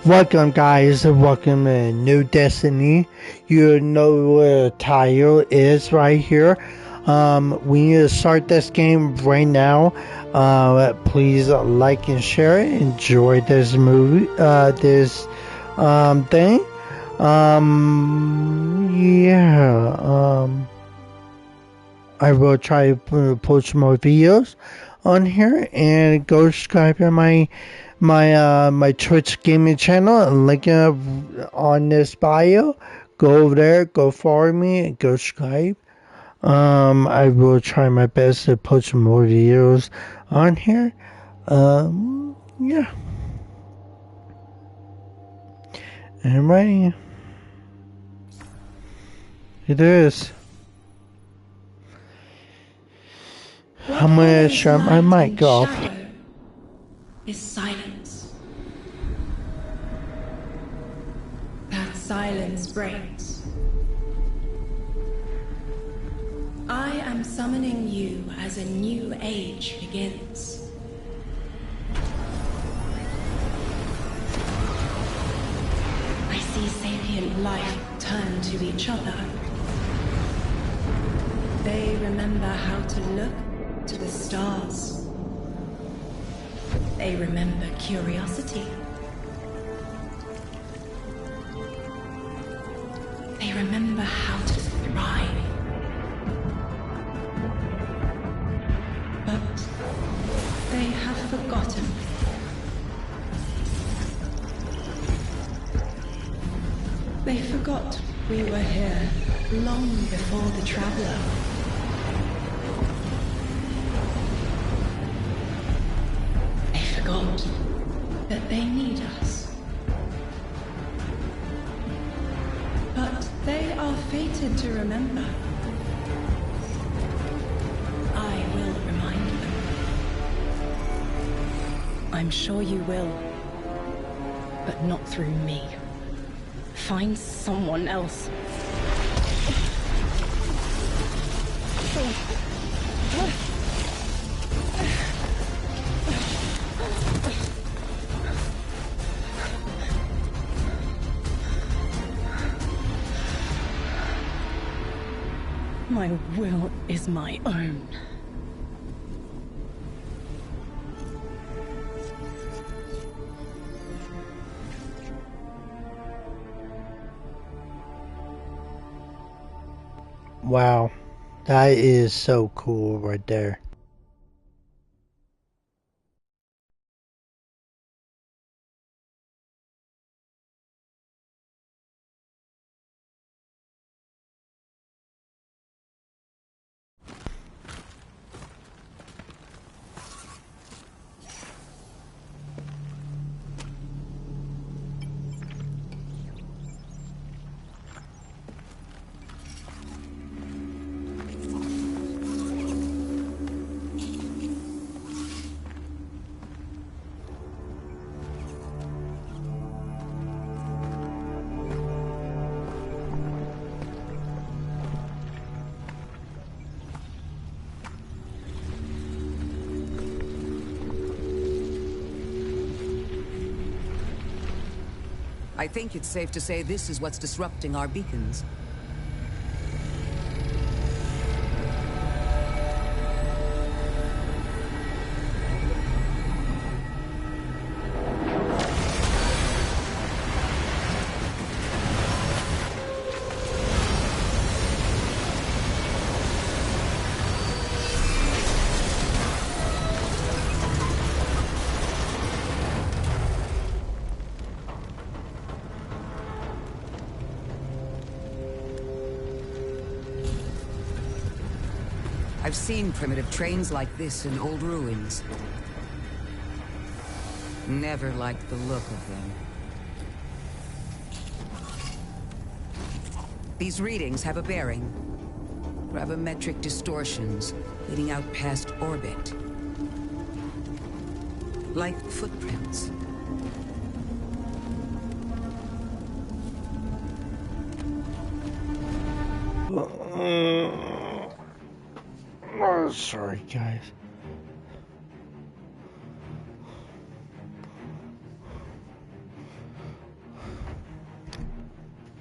Welcome guys, welcome to New Destiny. You know what the title is right here. We need to start this game right now. Please like and share it. Enjoy this movie, this thing. Yeah. I will try to post more videos on here and go subscribe to my Twitch gaming channel, link up on this bio. Go over there, go follow me, and go subscribe. I will try my best to post more videos on here. Yeah. Alrighty. It is. I'm gonna shut my mic off. Is silence. That silence breaks. I am summoning you as a new age begins. I see sapient life turn to each other. They remember how to look to the stars. They remember curiosity. They remember how to thrive. But they have forgotten. They forgot we were here long before the Traveler. They forgot that they need us. But they are fated to remember. I will remind them. I'm sure you will, but not through me. Find someone else. My will is my own. Wow, that is so cool right there. I think it's safe to say this is what's disrupting our beacons. I've seen primitive trains like this in old ruins. Never liked the look of them. These readings have a bearing. Gravimetric distortions leading out past orbit. Like footprints. Oh, sorry, guys.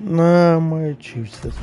No, I'm gonna choose this.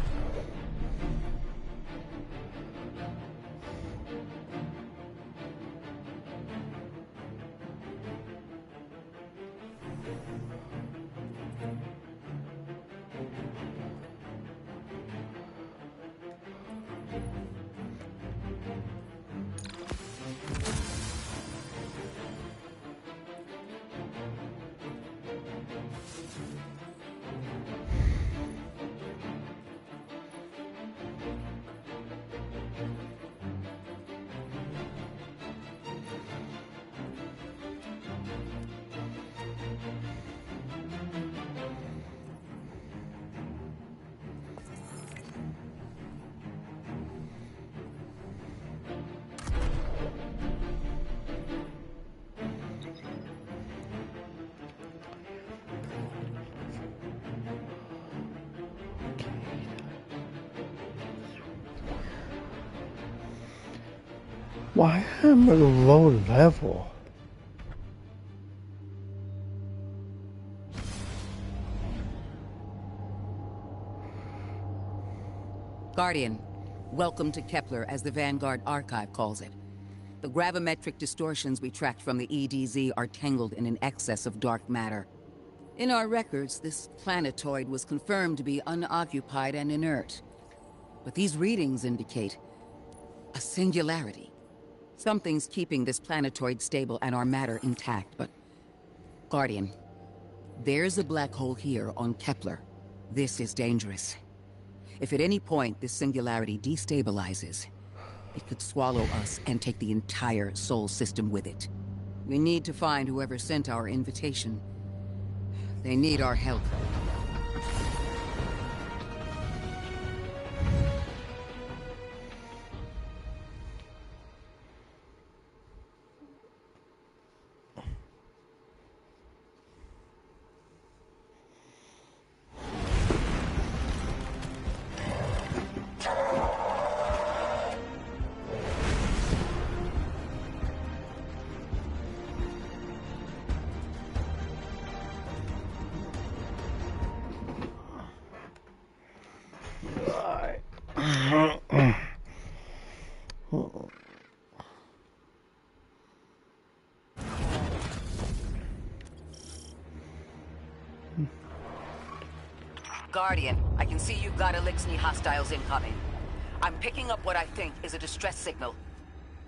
Why am I low level? Guardian, welcome to Kepler, as the Vanguard Archive calls it. The gravimetric distortions we tracked from the EDZ are tangled in an excess of dark matter. In our records, this planetoid was confirmed to be unoccupied and inert. But these readings indicate a singularity. Something's keeping this planetoid stable and our matter intact, but... Guardian, there's a black hole here on Kepler. This is dangerous. If at any point this singularity destabilizes, it could swallow us and take the entire Sol system with it. We need to find whoever sent our invitation. They need our help. Guardian, I can see you've got Elixni hostiles incoming. I'm picking up what I think is a distress signal.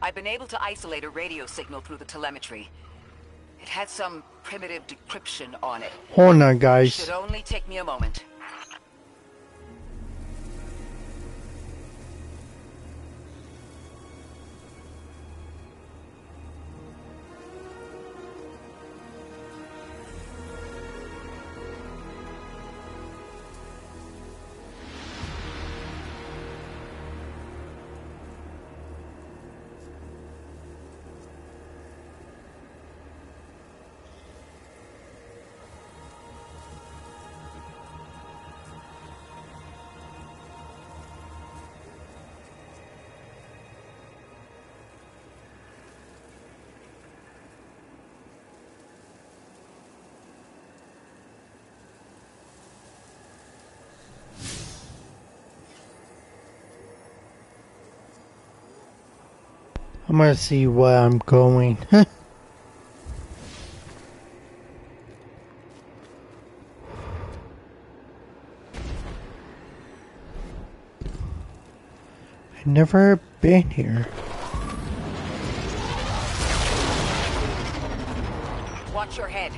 I've been able to isolate a radio signal through the telemetry. It had some primitive decryption on it. Hold on, guys. Should only take me a moment. I'm gonna see where I'm going. I never been here. Watch your head.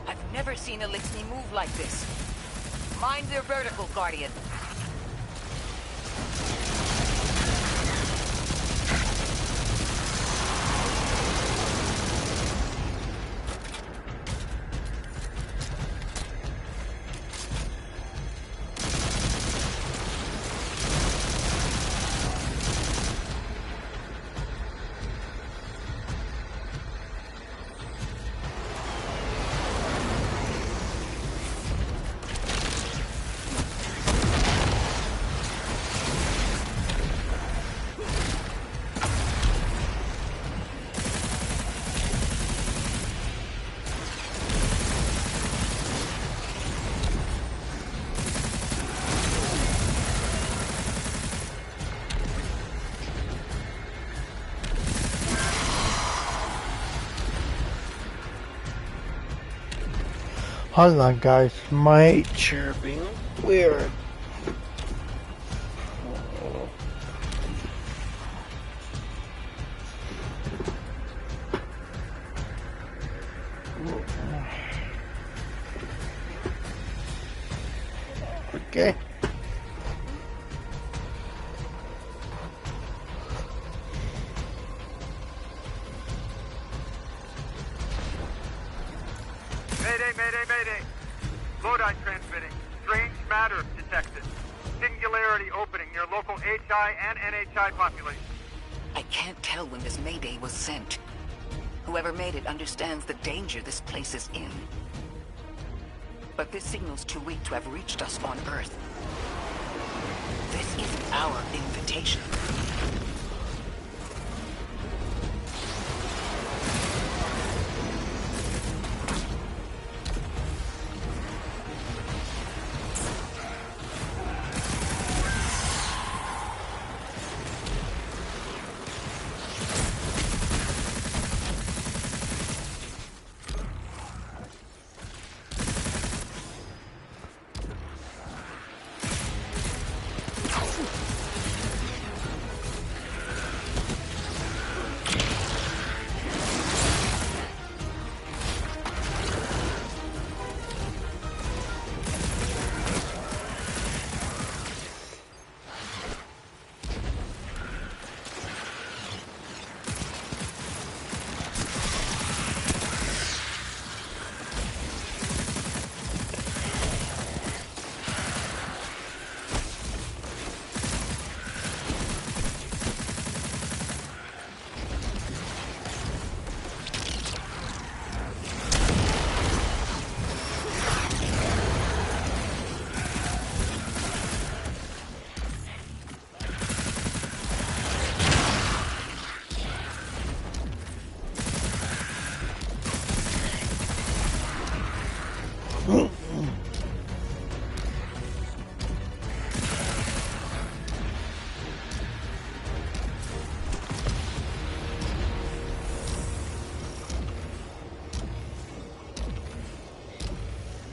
I've never seen Elixni move like this. Mind their vertical, Guardian. Hold on, guys. My chair being weird. Okay. Mayday, mayday, mayday. Lodi transmitting. Strange matter detected. Singularity opening near local HI and NHI population. I can't tell when this mayday was sent. Whoever made it understands the danger this place is in. But this signal's too weak to have reached us on Earth. This isn't our invitation.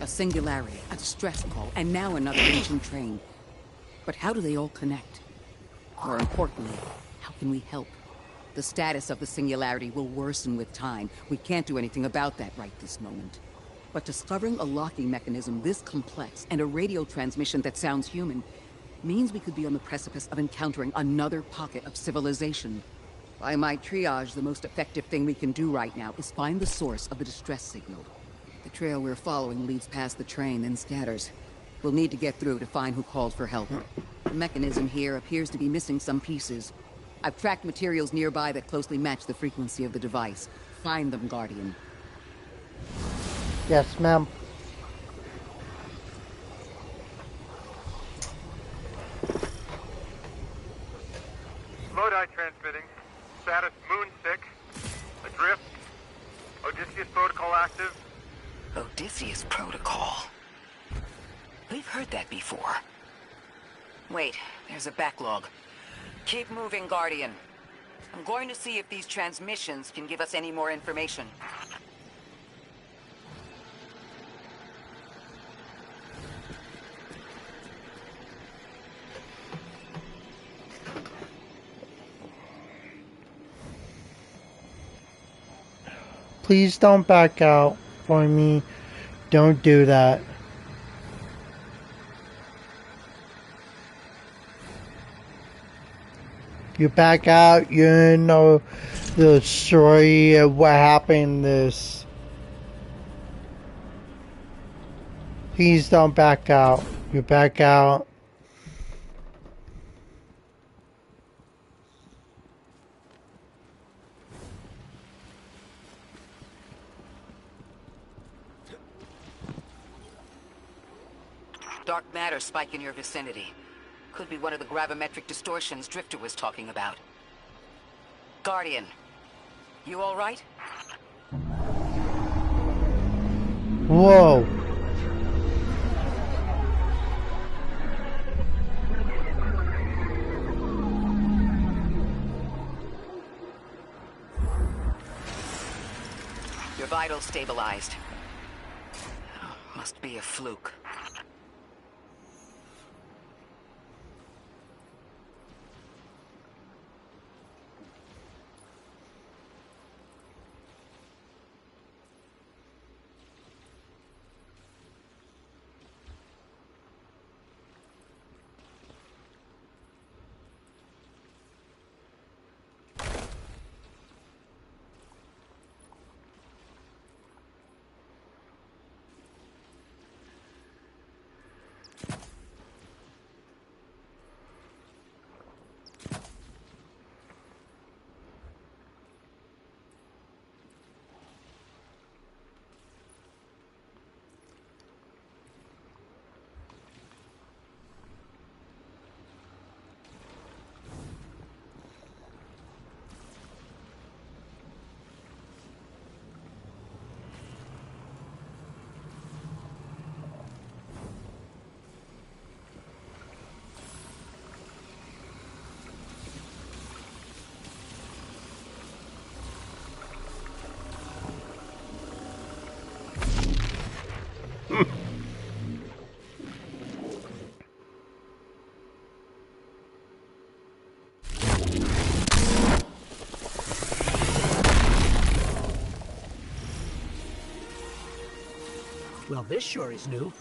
A singularity, a distress call, and now another ancient train. But how do they all connect? More importantly, how can we help? The status of the singularity will worsen with time. We can't do anything about that right this moment. But discovering a locking mechanism this complex and a radio transmission that sounds human means we could be on the precipice of encountering another pocket of civilization. By my triage, the most effective thing we can do right now is find the source of the distress signal. The trail we're following leads past the train, then scatters. We'll need to get through to find who called for help. The mechanism here appears to be missing some pieces. I've tracked materials nearby that closely match the frequency of the device. Find them, Guardian. Yes, ma'am. Lodi transmitting. Status Moon 6. Adrift. Odysseus protocol active. Odysseus Protocol. We've heard that before. Wait, there's a backlog. Keep moving, Guardian. I'm going to see if these transmissions can give us any more information. Please don't back out for me. Don't do that. You back out, you know the story of what happened this. Please don't back out. You back out. Dark matter spike in your vicinity. Could be one of the gravimetric distortions Drifter was talking about. Guardian, you all right? Whoa. Your vitals stabilized. Must be a fluke. Well, this sure is new.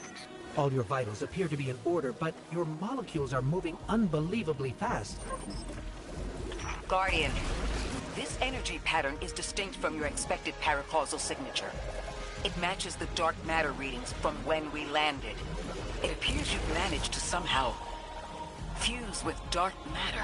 All your vitals appear to be in order, but your molecules are moving unbelievably fast. Guardian, this energy pattern is distinct from your expected paracausal signature. It matches the dark matter readings from when we landed. It appears you've managed to somehow fuse with dark matter.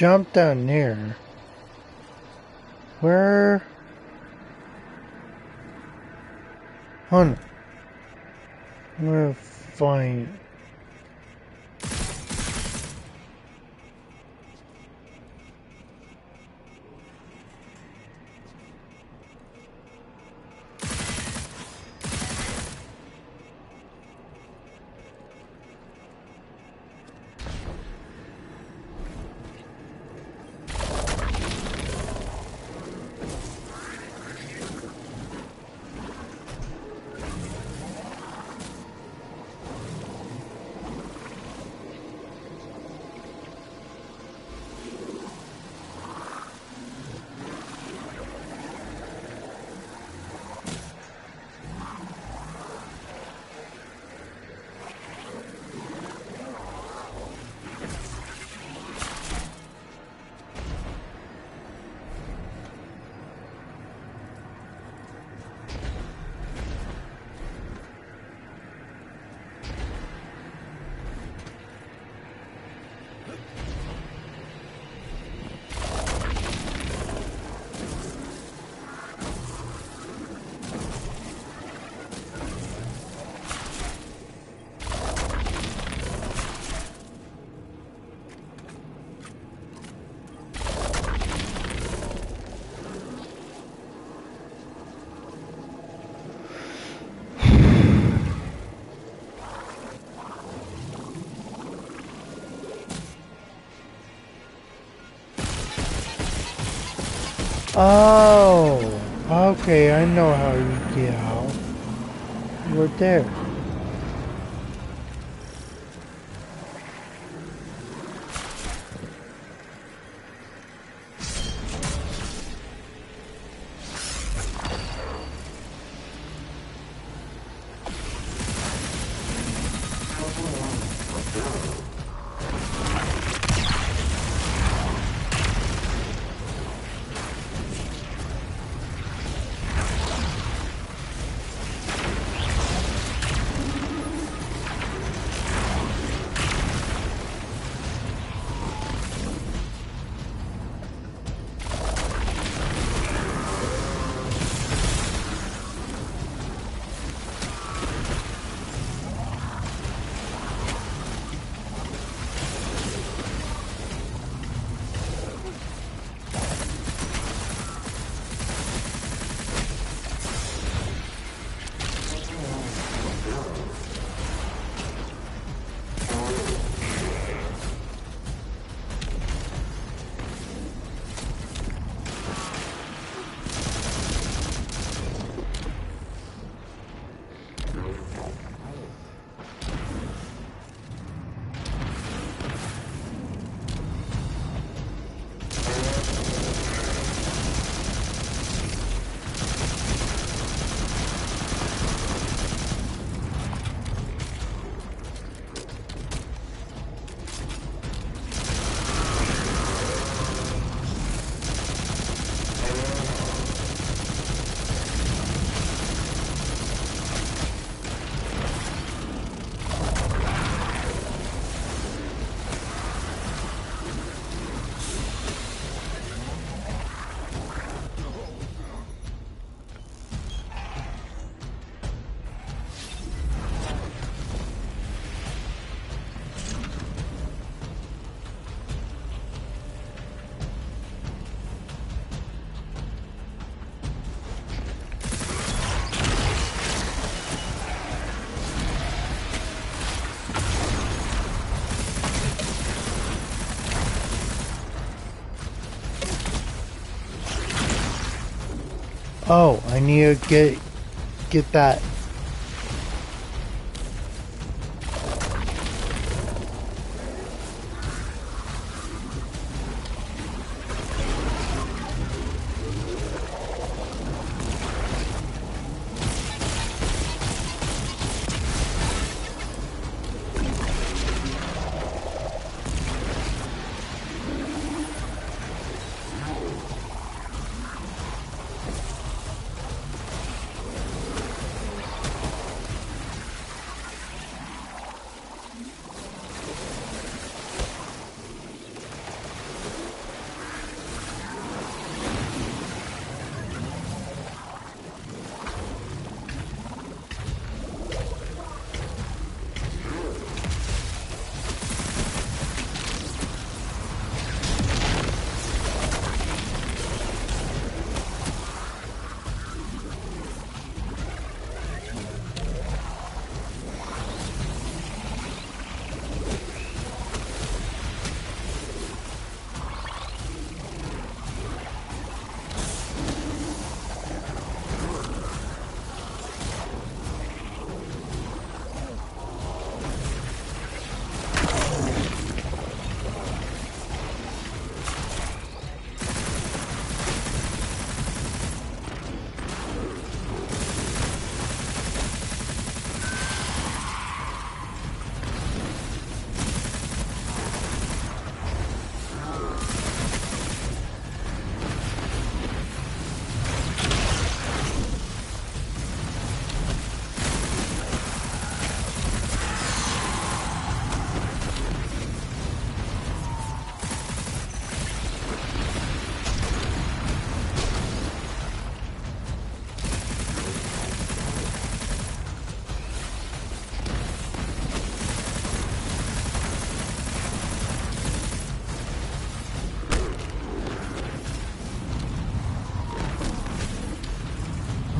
Jump down there. Where? Hold on. I'm gonna find. Oh, okay, I know how you get out. You're there. Oh, I need to get that.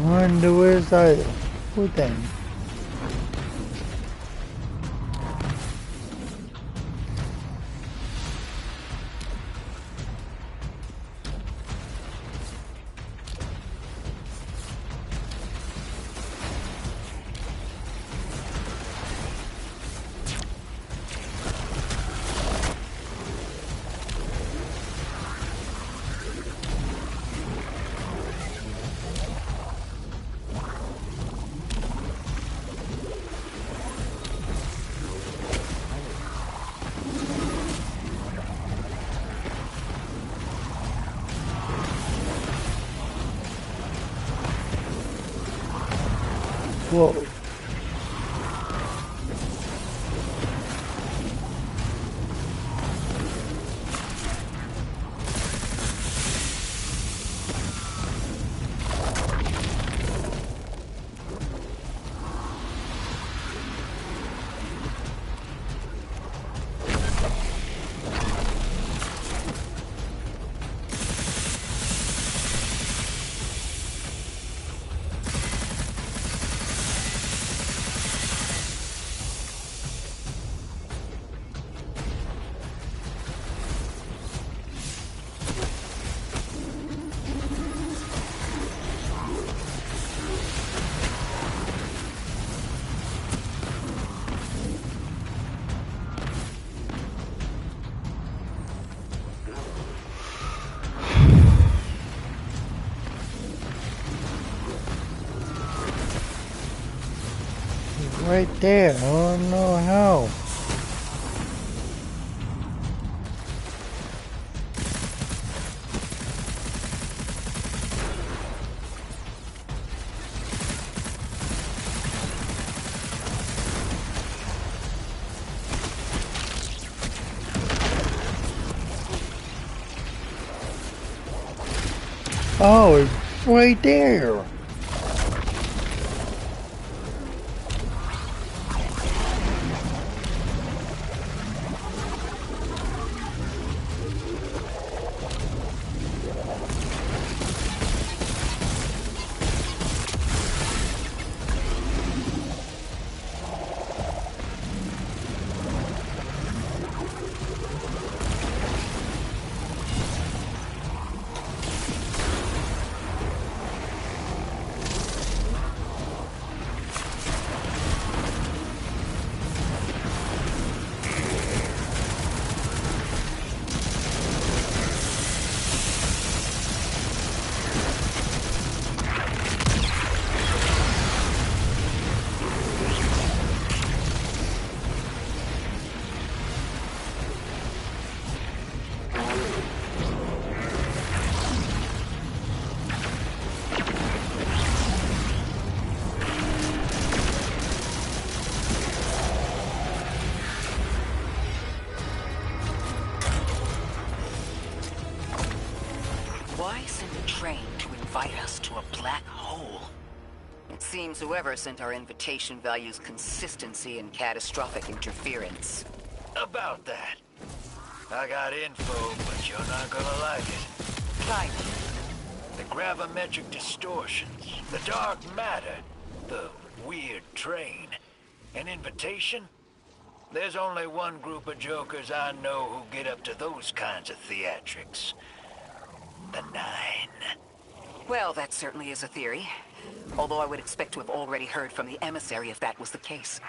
Wonder where's that food then? Whoa. Right there. I don't know how. Oh, it's right there. Why send a train to invite us to a black hole? It seems whoever sent our invitation values consistency and catastrophic interference. About that. I got info, but you're not gonna like it. Kind. The gravimetric distortions, the dark matter, the weird train. An invitation? There's only one group of jokers I know who get up to those kinds of theatrics. The Nine. Well, that certainly is a theory. Although I would expect to have already heard from the emissary if that was the case.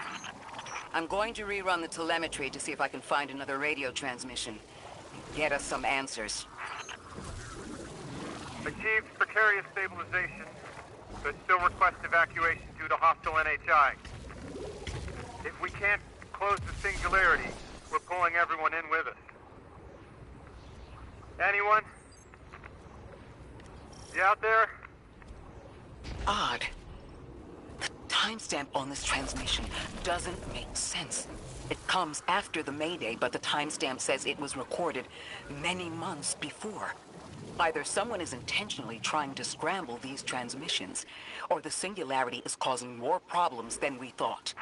I'm going to rerun the telemetry to see if I can find another radio transmission. Get us some answers. Achieved precarious stabilization, but still request evacuation due to hostile NHI. If we can't close the singularity, we're pulling everyone in with us. Anyone? You out there? Odd. The timestamp on this transmission doesn't make sense. It comes after the Mayday, but the timestamp says it was recorded many months before. Either someone is intentionally trying to scramble these transmissions, or the singularity is causing more problems than we thought.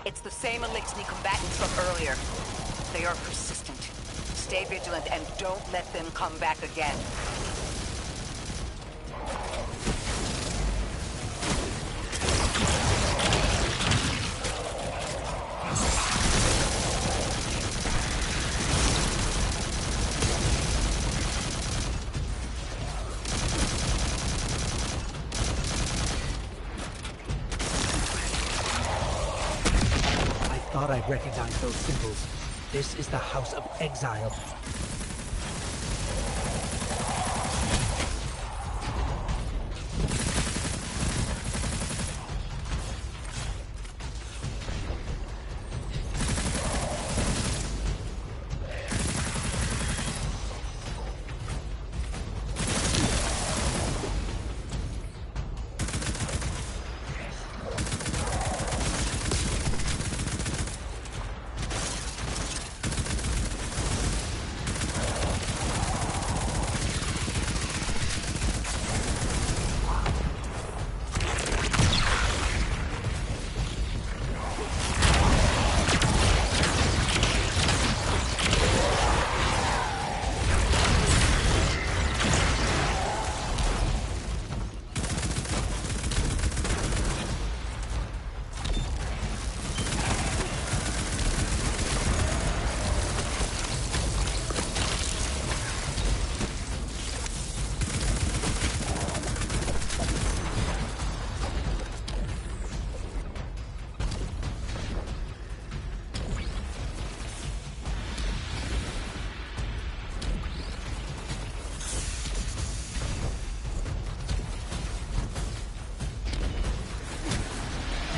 It's the same Elixni combatants from earlier. They are persistent. Stay vigilant and don't let them come back again. I thought I recognized those symbols. This is the House of Exile.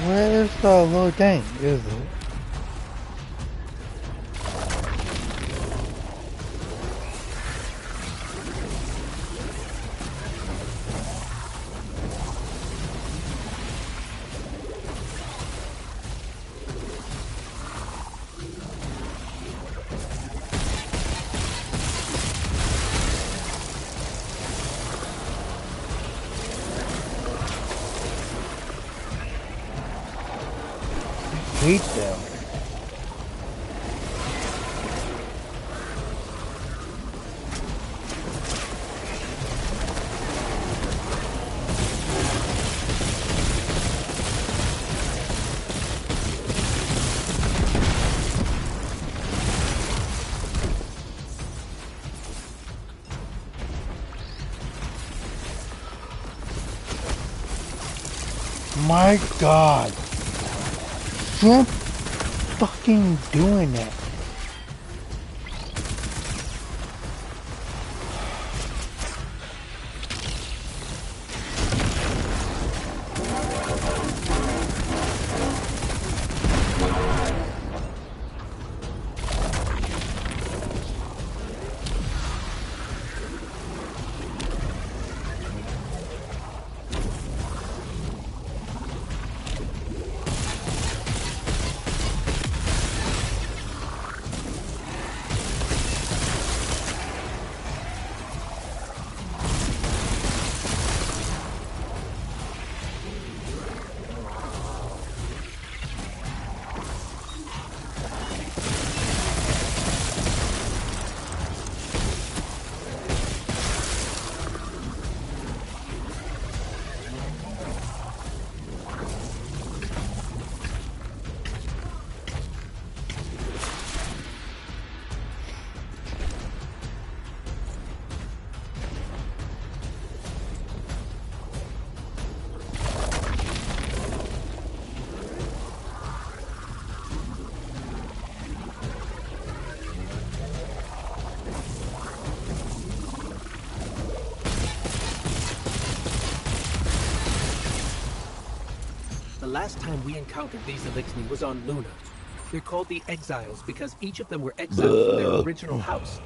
Where is the little thing? Is it? Hate them. My God. Stop fucking doing that. The last time we encountered these Elixni was on Luna. They're called the Exiles because each of them were exiled from their original house.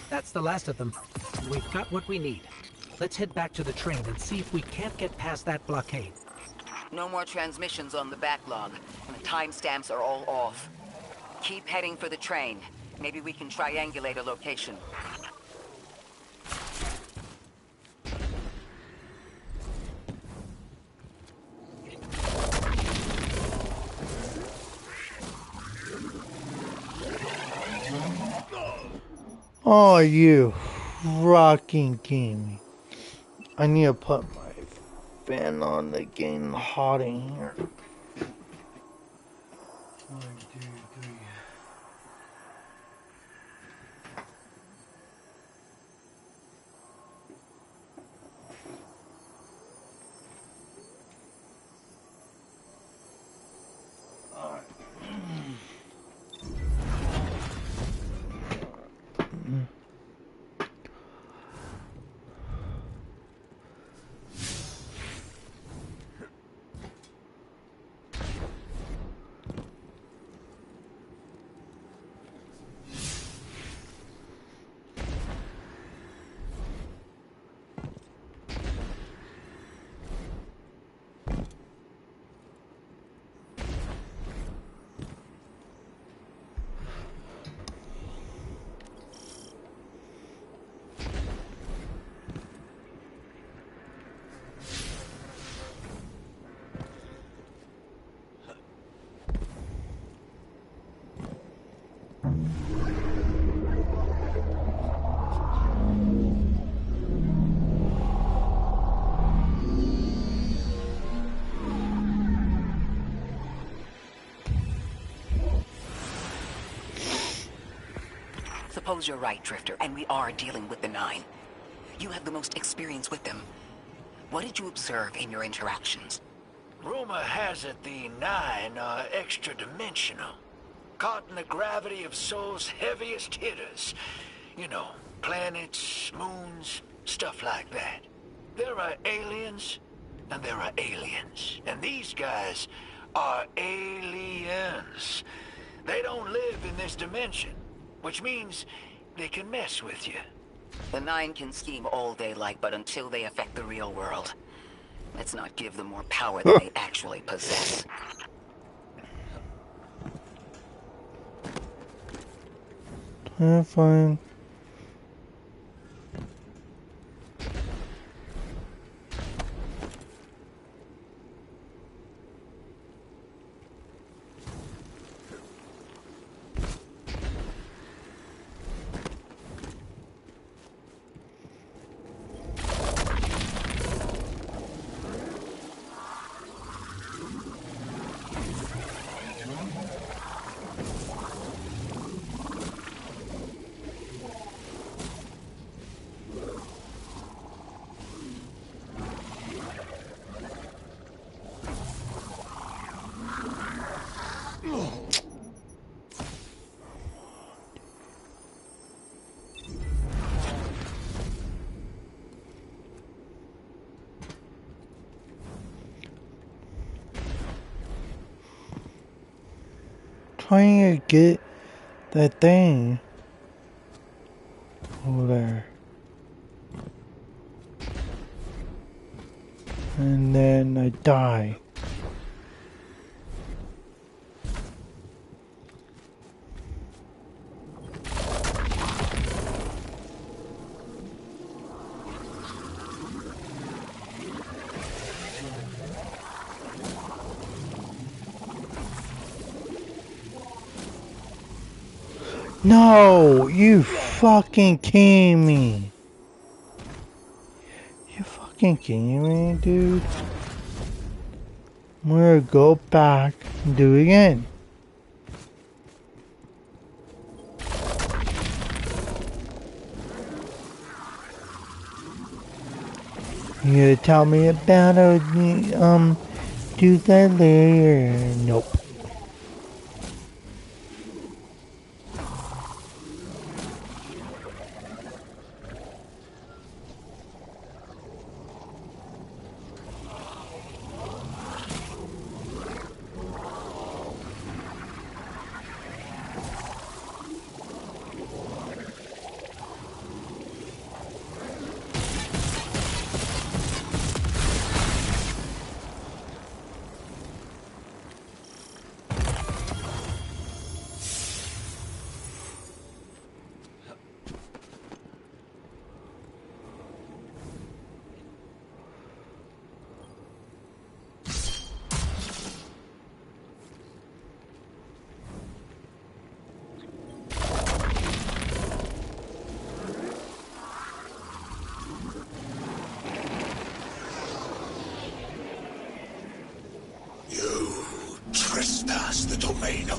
That's the last of them. We've got what we need. Let's head back to the train and see if we can't get past that blockade. No more transmissions on the backlog, and the timestamps are all off. Keep heading for the train. Maybe we can triangulate a location. Oh, you fucking kidding me. I need to put my fan on to get hot in here. 1, 2, 3. Suppose you're right, Drifter, and we are dealing with the Nine. You have the most experience with them. What did you observe in your interactions? Rumor has it the Nine are extra-dimensional. Caught in the gravity of Sol's heaviest hitters. You know, planets, moons, stuff like that. There are aliens, and there are aliens. And these guys are aliens. They don't live in this dimension, which means they can mess with you. The Nine can scheme all they like, but until they affect the real world, let's not give them more power than they actually possess. Fine. Trying to get that thing over there. And then I die. No, you fucking kidding me. You fucking kidding me, dude? I'm gonna go back and do it again. You gonna tell me about it, do that later? Nope.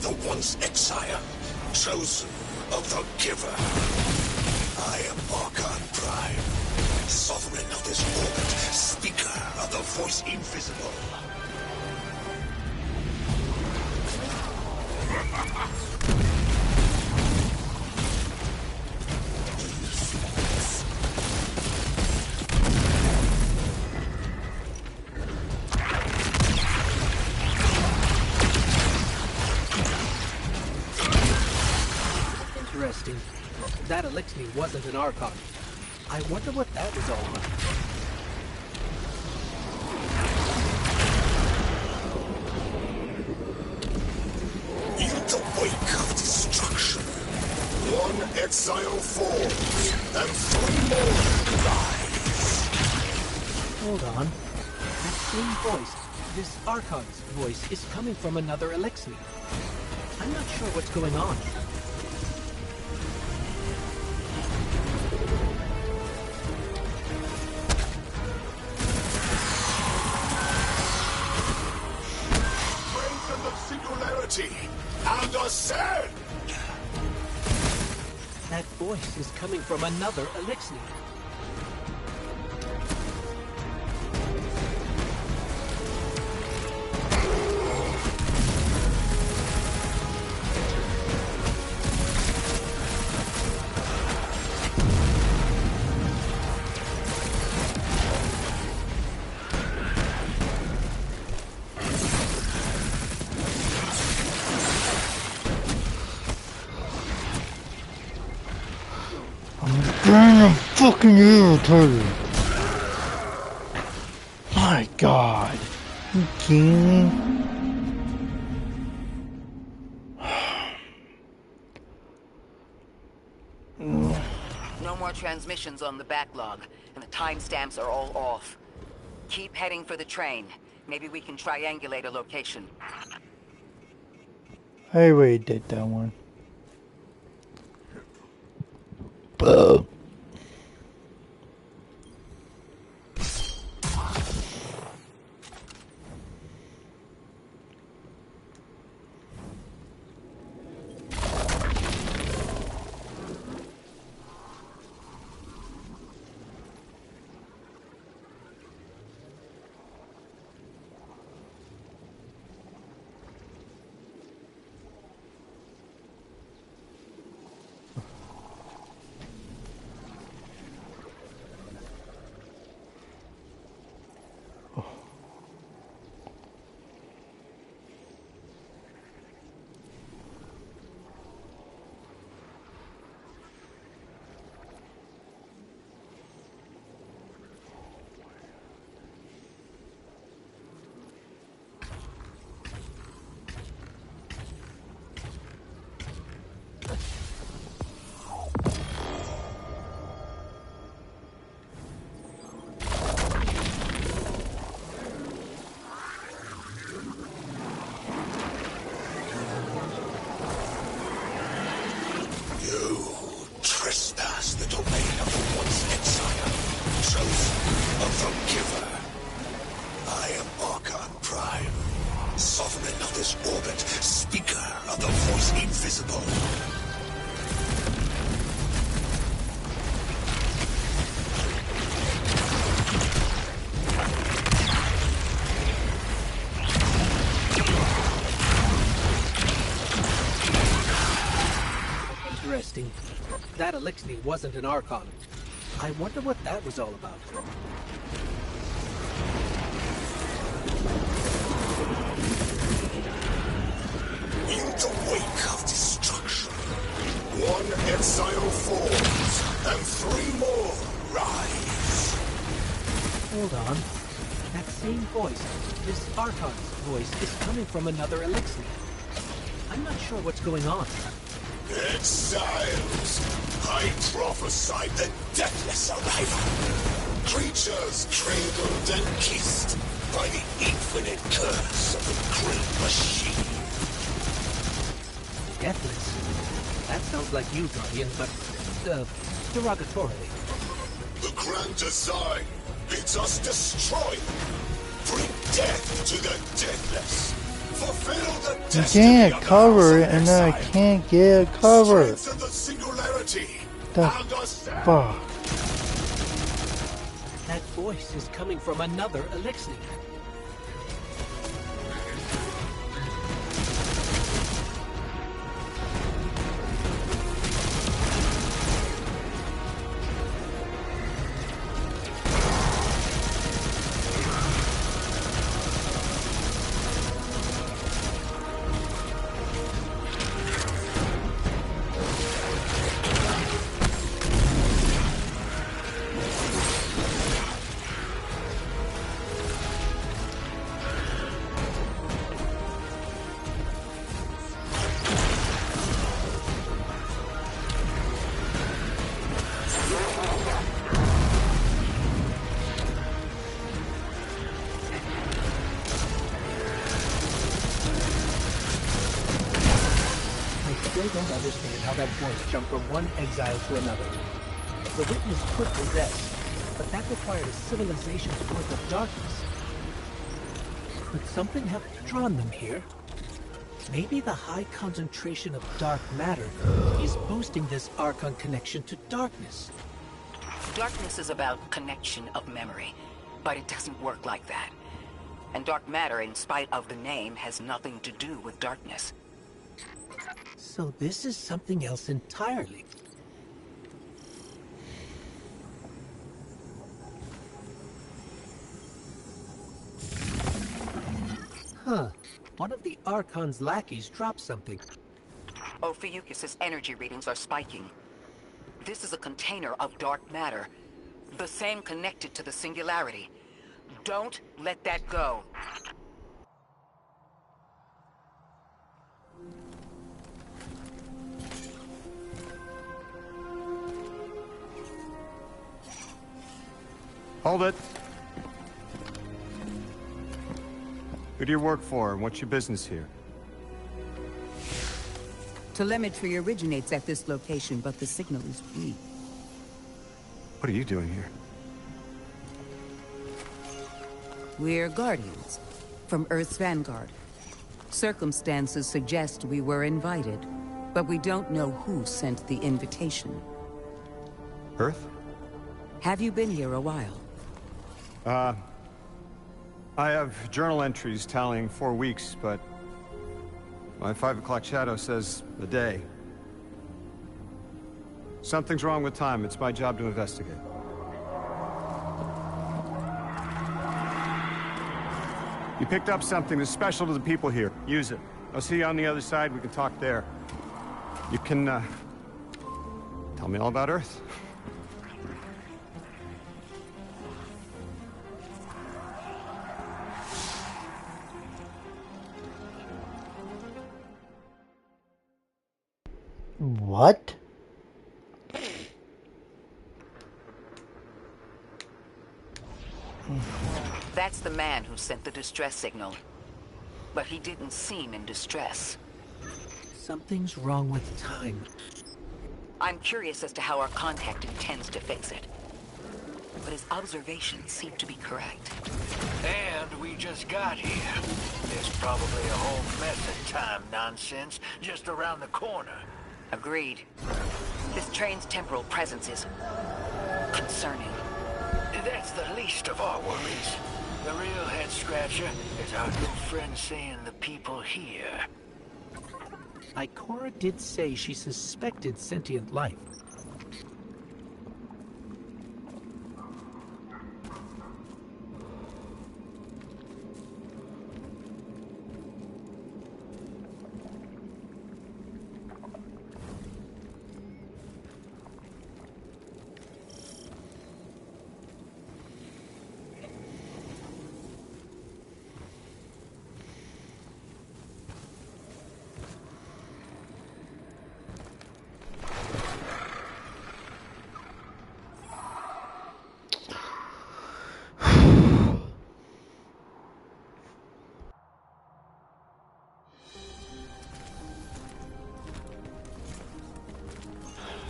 of the once exile, chosen of the giver. I am Archon Prime, sovereign of this orbit, speaker of the voice invisible. Interesting. That elixir wasn't an Archon. I wonder what that was all about. In the wake of destruction, one exile falls, and 3 more rise. Hold on. That same voice, this Archon's voice, is coming from another elixir. I'm not sure what's going on. And ascend! That voice is coming from another elixir. I'm fucking irritated. My God. You kidding me? No more transmissions on the backlog, and the timestamps are all off. Keep heading for the train. Maybe we can triangulate a location. I already did that one. Trespass the domain of the once exile, chosen of the giver. I am Archon Prime, sovereign of this orbit, speaker of the voice invisible. Interesting. That elixir wasn't an Archon. I wonder what that was all about. In the wake of destruction, one exile falls, and 3 more rise. Hold on. That same voice, this Archon's voice, is coming from another elixir. I'm not sure what's going on. Exiles! I prophesied the deathless arrival. Creatures cradled and kissed by the infinite curse of the great machine. Deathless? That sounds like you, Guardian, but, derogatorily. The grand design bids us destroy them. Bring death to the deathless. Fulfill the You destiny can't of the cover House it, of and then I Exile. can't get a cover. Strengthen the singularity. The Understand? fuck? That voice is coming from another elixir. I still don't understand how that voice jumped from one exile to another. The witness could possess, but that required a civilization's worth of darkness. Could something have drawn them here? Maybe the high concentration of dark matter is boosting this Archon connection to darkness. Darkness is about connection of memory, but it doesn't work like that. And dark matter, in spite of the name, has nothing to do with darkness. So this is something else entirely. Huh. One of the Archon's lackeys dropped something. Ophiuchus's energy readings are spiking. This is a container of dark matter, the same connected to the singularity. Don't let that go. Hold it. Who do you work for, and what's your business here? Telemetry originates at this location, but the signal is weak. What are you doing here? We're Guardians, from Earth's vanguard. Circumstances suggest we were invited, but we don't know who sent the invitation. Earth? Have you been here a while? I have journal entries tallying 4 weeks, but my 5 o'clock shadow says a day. Something's wrong with time. It's my job to investigate. You picked up something that's special to the people here. Use it. I'll see you on the other side. We can talk there. You can, tell me all about Earth. What? That's the man who sent the distress signal. But he didn't seem in distress. Something's wrong with time. I'm curious as to how our contact intends to fix it. But his observations seem to be correct. And we just got here. There's probably a whole mess of time nonsense just around the corner. Agreed. This train's temporal presence is concerning. That's the least of our worries. The real head-scratcher is our new friend seeing the people here. Ikora did say she suspected sentient life.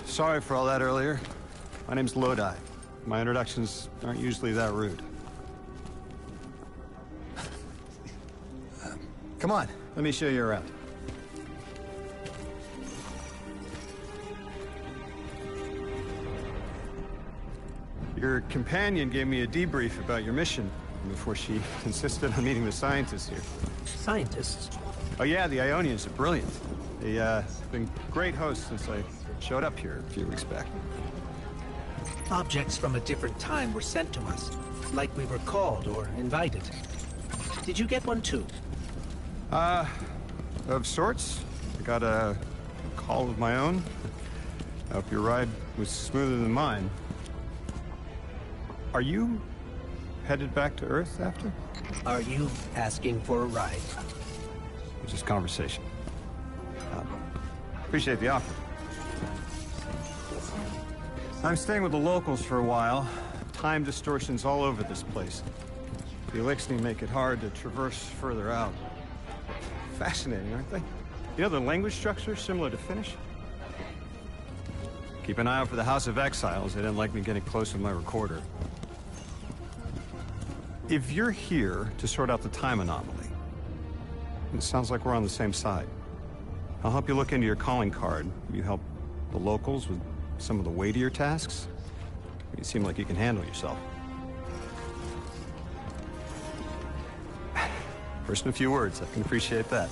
Sorry for all that earlier. My name's Lodi. My introductions aren't usually that rude. Come on. Let me show you around. Your companion gave me a debrief about your mission before she insisted on meeting the scientists here. Scientists? Oh yeah, the Ionians are brilliant. They've been great hosts since I showed up here a few weeks back. Objects from a different time were sent to us, like we were called or invited. Did you get one too? Of sorts. I got a call of my own. I hope your ride was smoother than mine. Are you headed back to Earth after? Are you asking for a ride? Just conversation. Appreciate the offer. I'm staying with the locals for a while. Time distortions all over this place. The Elixni make it hard to traverse further out. Fascinating, aren't they? You know, the language structure is similar to Finnish. Keep an eye out for the House of Exiles. They didn't like me getting close with my recorder. If you're here to sort out the time anomaly, it sounds like we're on the same side. I'll help you look into your calling card. You help the locals with some of the weightier tasks. You seem like you can handle yourself. First in a few words, I can appreciate that.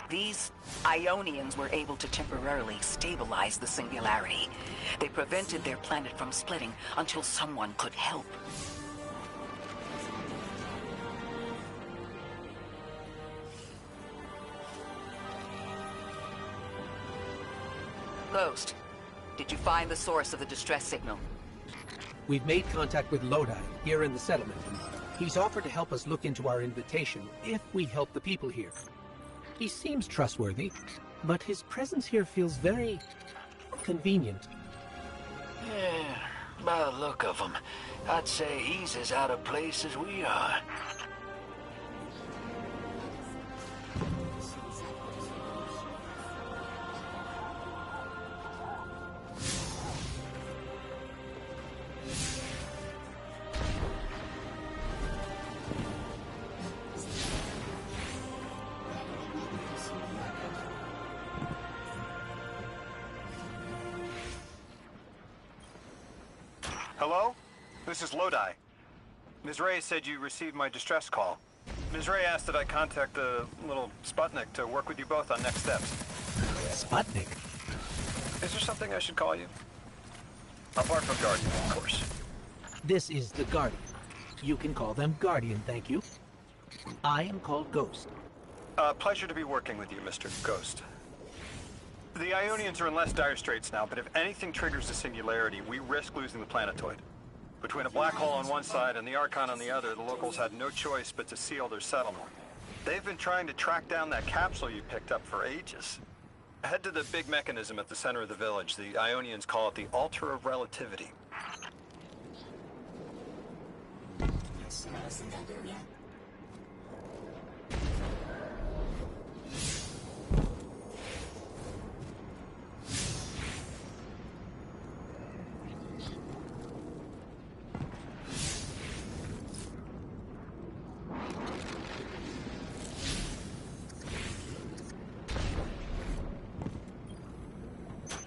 These Ionians were able to temporarily stabilize the singularity. They prevented their planet from splitting until someone could help. Ghost, did you find the source of the distress signal? We've made contact with Lodi, here in the settlement. He's offered to help us look into our invitation if we help the people here. He seems trustworthy. but his presence here feels very convenient. Yeah, by the look of him, I'd say he's as out of place as we are. Hello? This is Lodi. Ms. Ray said you received my distress call. Ms. Ray asked that I contact the little Sputnik to work with you both on next steps. Sputnik? Is there something I should call you? Apart from Guardian, of course. This is the Guardian. You can call them Guardian, thank you. I am called Ghost. Pleasure to be working with you, Mr. Ghost. The Ionians are in less dire straits now, but if anything triggers the singularity, we risk losing the planetoid. Between a black hole on one side and the Archon on the other, the locals had no choice but to seal their settlement. They've been trying to track down that capsule you picked up for ages. Head to the big mechanism at the center of the village. The Ionians call it the Altar of Relativity.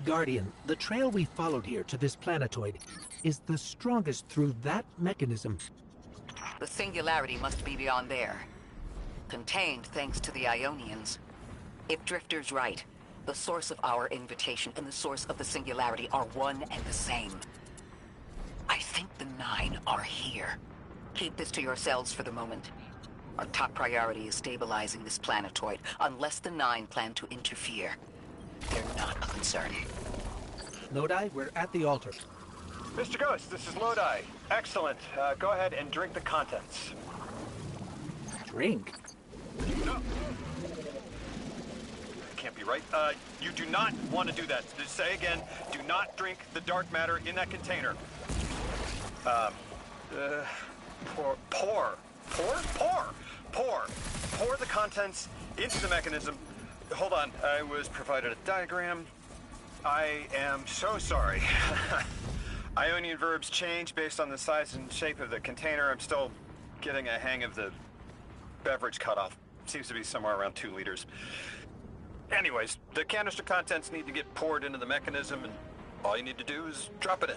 Guardian, the trail we followed here to this planetoid is the strongest through that mechanism. The singularity must be beyond there. Contained thanks to the Ionians. If Drifter's right, the source of our invitation and the source of the singularity are one and the same. I think the Nine are here. Keep this to yourselves for the moment. Our top priority is stabilizing this planetoid, unless the Nine plan to interfere. They're not a concern. Lodi, we're at the altar. Mr. Ghost, this is Lodi. Excellent. Go ahead and drink the contents. Drink? No. Can't be right. You do not want to do that. Just say again, do not drink the dark matter in that container. Pour the contents into the mechanism. Hold on, I was provided a diagram. I am so sorry. Ionian verbs change based on the size and shape of the container. I'm still getting a hang of the beverage cutoff. Seems to be somewhere around 2 liters. Anyways, the canister contents need to get poured into the mechanism, and all you need to do is drop it in.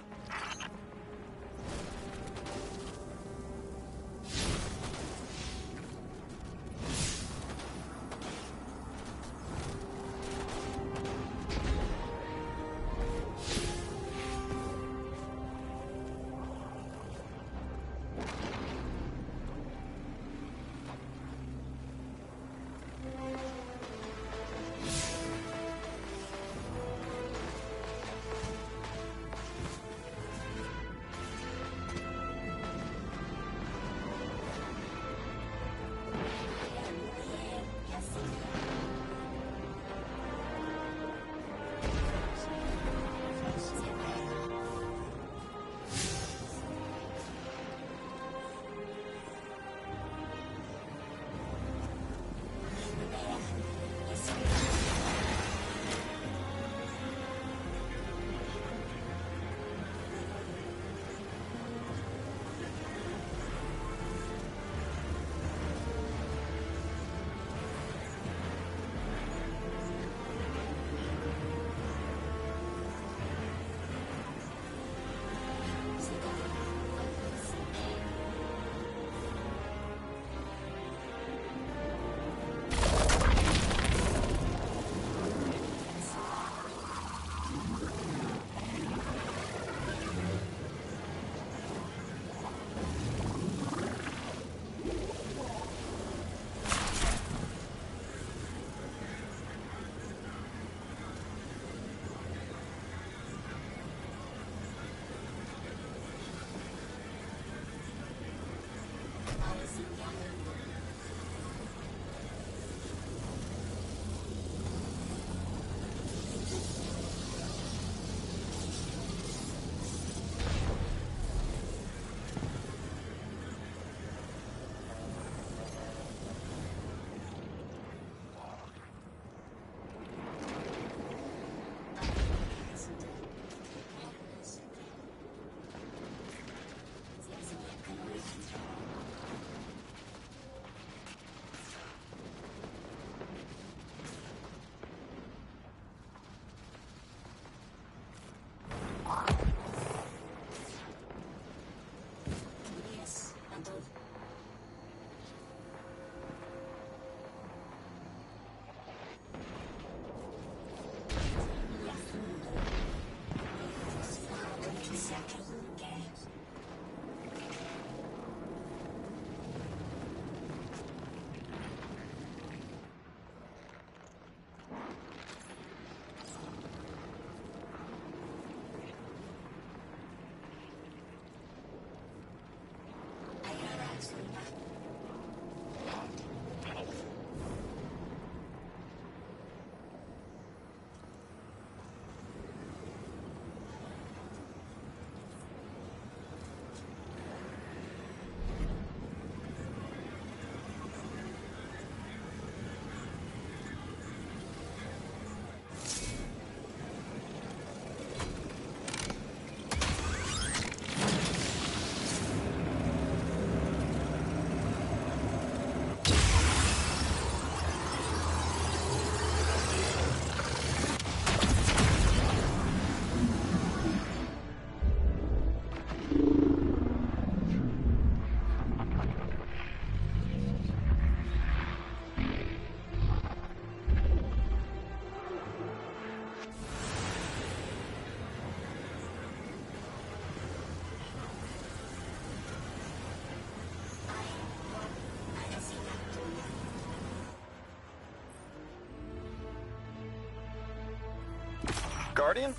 Guardian,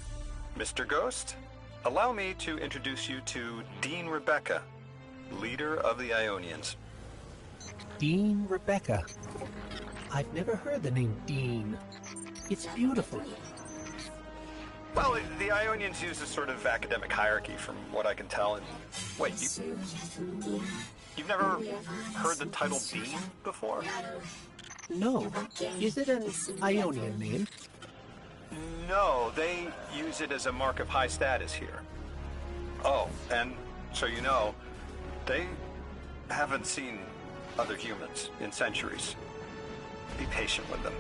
Mr. Ghost, allow me to introduce you to Dean Rebecca, leader of the Ionians. Dean Rebecca. I've never heard the name Dean. It's beautiful. Well, the Ionians use a sort of academic hierarchy from what I can tell. And wait, you've never heard the title Dean before? No. Is it an Ionian name? No, they use it as a mark of high status here. Oh, and so you know, they haven't seen other humans in centuries. Be patient with them.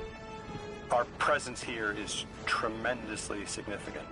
Our presence here is tremendously significant.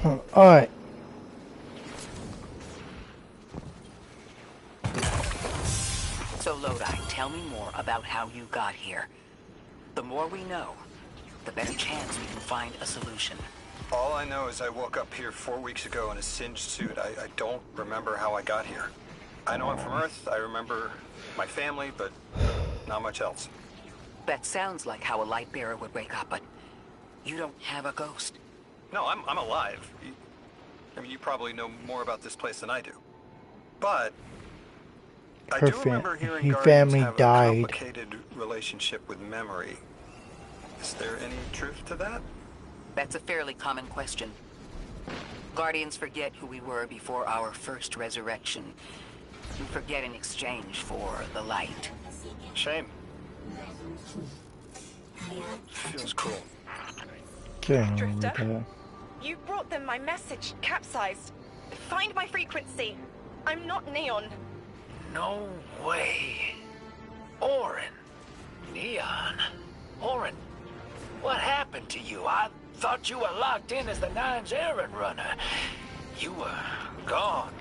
Alright. So Lodi, tell me more about how you got here. The more we know, the better chance we can find a solution. All I know is I woke up here 4 weeks ago in a singed suit. I don't remember how I got here. I know I'm from Earth, I remember my family, but not much else. That sounds like how a light bearer would wake up, but you don't have a ghost. No, I'm alive. I mean, you probably know more about this place than I do. But I do remember hearing her Guardians family have died. a complicated relationship with memory. Is there any truth to that? That's a fairly common question. Guardians forget who we were before our first resurrection. We forget in exchange for the light. Shame. Feels cool. Drifter, you brought them my message, capsized. Find my frequency. I'm not Neon. No way. Orin. Neon. Orin, what happened to you? I thought you were locked in as the Nine's errand runner. You were gone.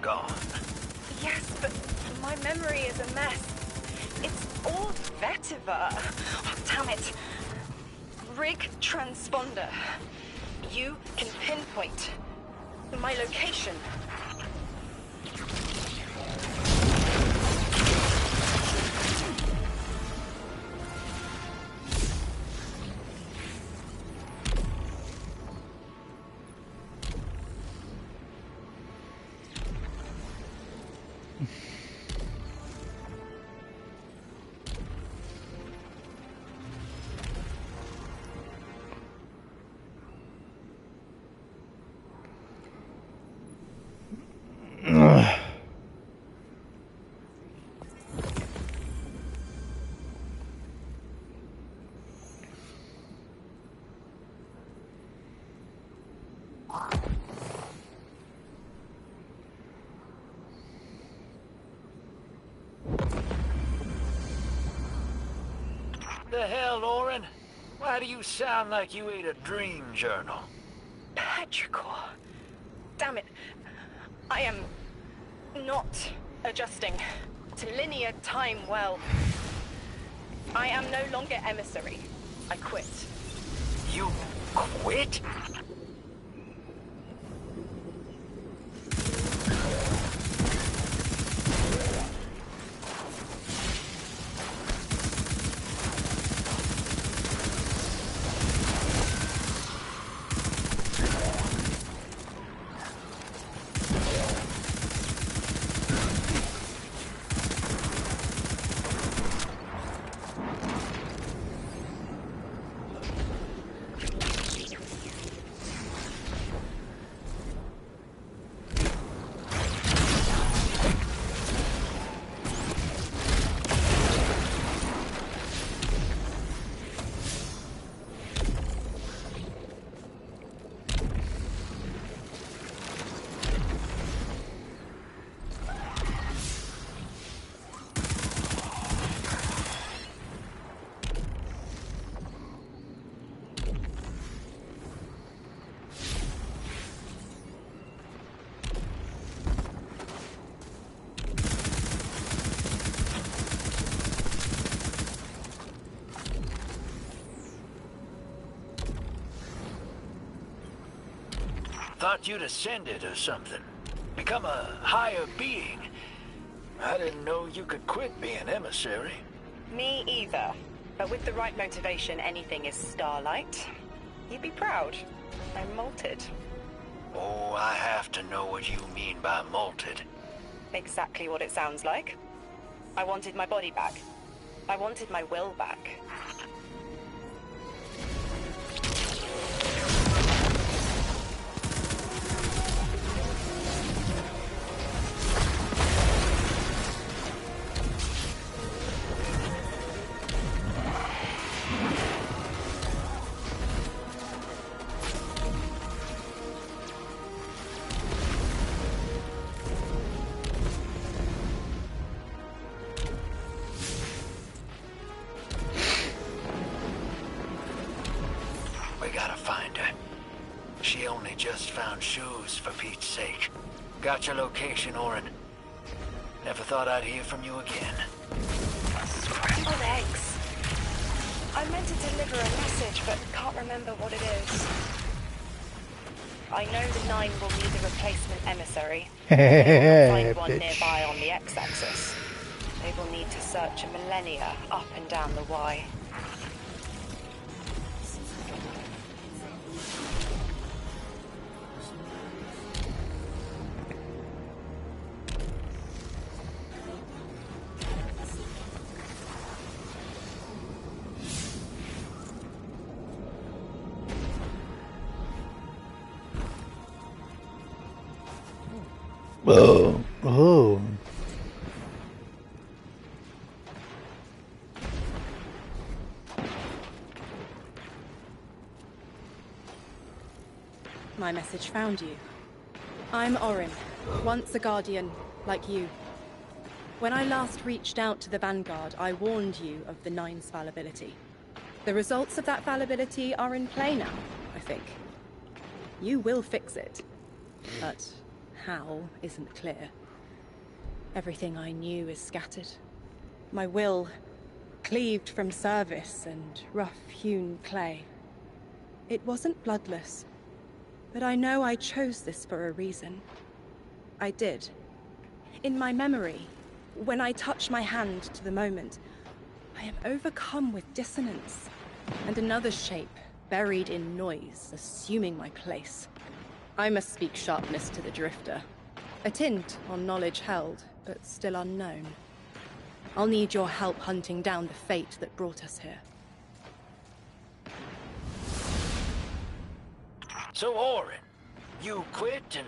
Yes, but my memory is a mess. It's all vetiver. Oh, damn it. Rig transponder. You can pinpoint my location. The hell, Orin? Why do you sound like you ate a dream journal? Petrichor. Damn it. I am not adjusting to linear time well. I am no longer emissary. I quit. You quit? Thought you'd ascended or something. Become a higher being. I didn't know you could quit being emissary. Me either. But with the right motivation, anything is starlight. You'd be proud. I'm molted. Oh, I have to know what you mean by molted. Exactly what it sounds like. I wanted my body back. I wanted my will back. She only just found shoes, for Pete's sake. Got your location, Orin. Never thought I'd hear from you again. Scrambled eggs. I meant to deliver a message, but can't remember what it is. I know the 9 will need a replacement emissary. They will not find one Bitch. nearby on the X-axis. They will need to search a millennia up and down the Y. Oh. Oh. My message found you. I'm Orin, once a Guardian, like you. When I last reached out to the Vanguard, I warned you of the 9's fallibility. The results of that fallibility are in play now, I think. You will fix it, but how isn't clear. Everything I knew is scattered. My will, cleaved from service and rough-hewn clay. It wasn't bloodless, but I know I chose this for a reason. I did. In my memory, when I touch my hand to the moment, I am overcome with dissonance, and another shape, buried in noise, assuming my place. I must speak sharpness to the Drifter. A tint on knowledge held, but still unknown. I'll need your help hunting down the fate that brought us here. So, Orin, you quit and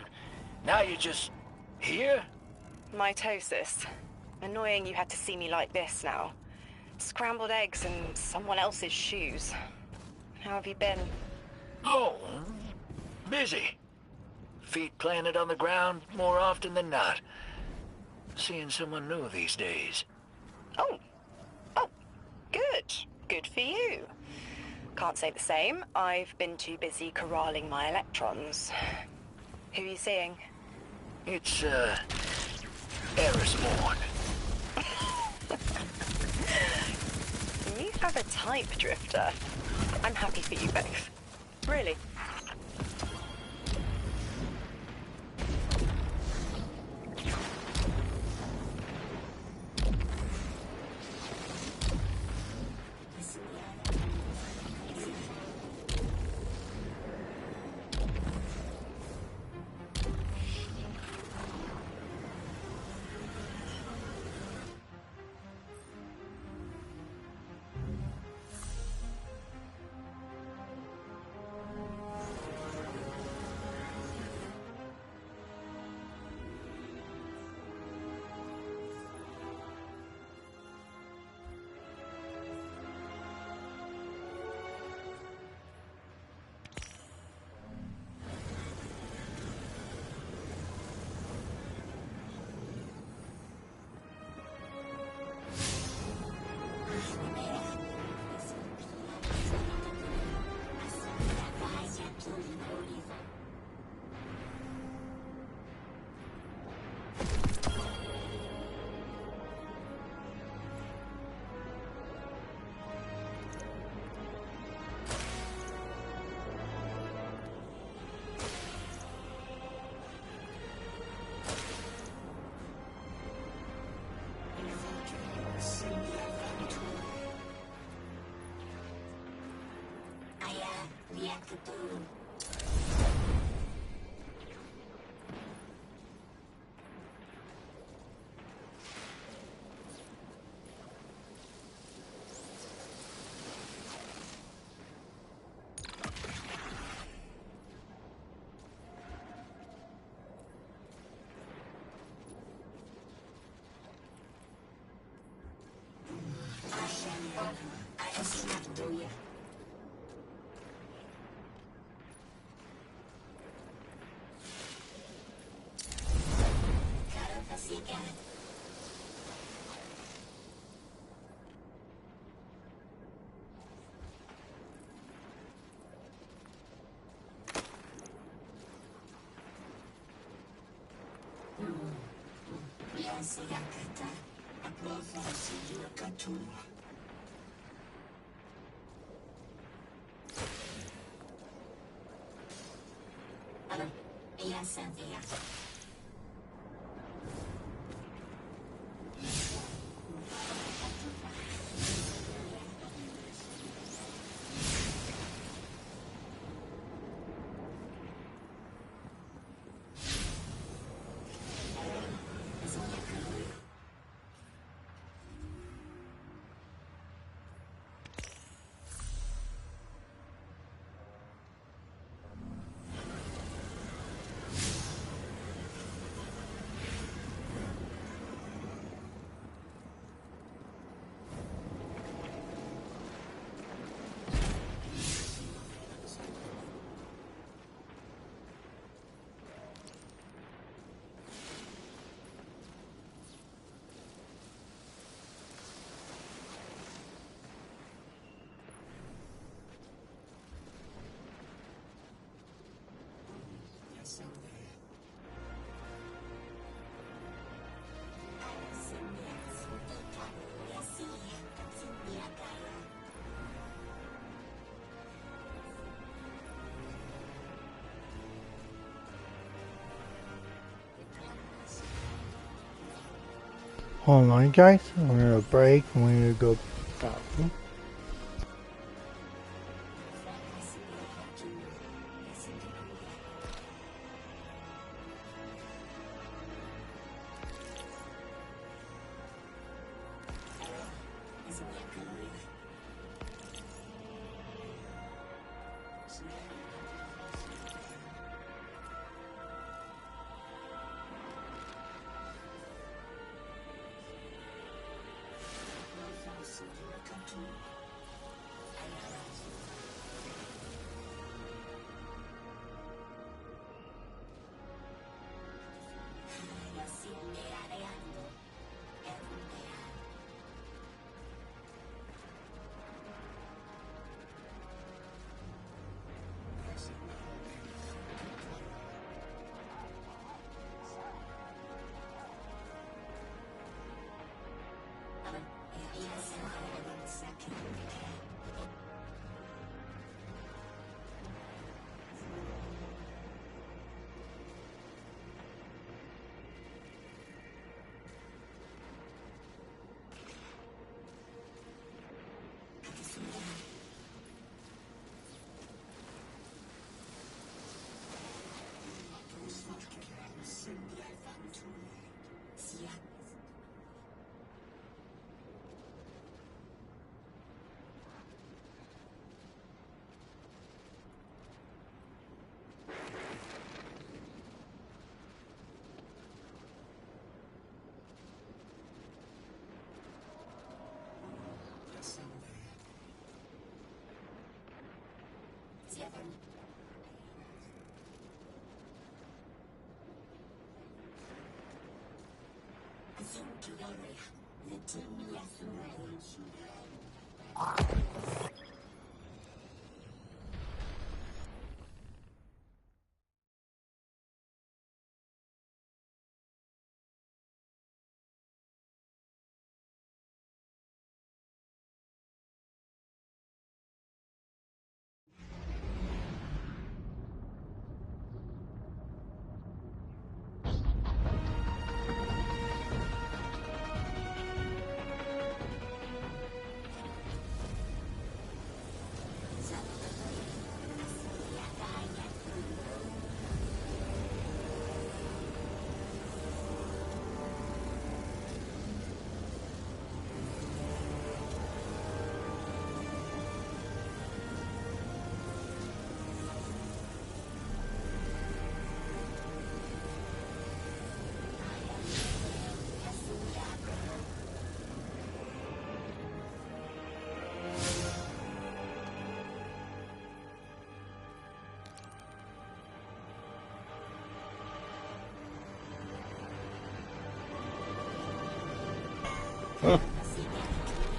now you're just here? Mitosis. Annoying you had to see me like this now. Scrambled eggs and someone else's shoes. How have you been? Oh, busy. Feet planted on the ground more often than not. Seeing someone new these days. Oh, good. Good for you. Can't say the same. I've been too busy corralling my electrons. Who are you seeing? It's, Erisborn. You have a type, Drifter. I'm happy for you both. Really. Hold on, guys. We're gonna break. We're gonna go.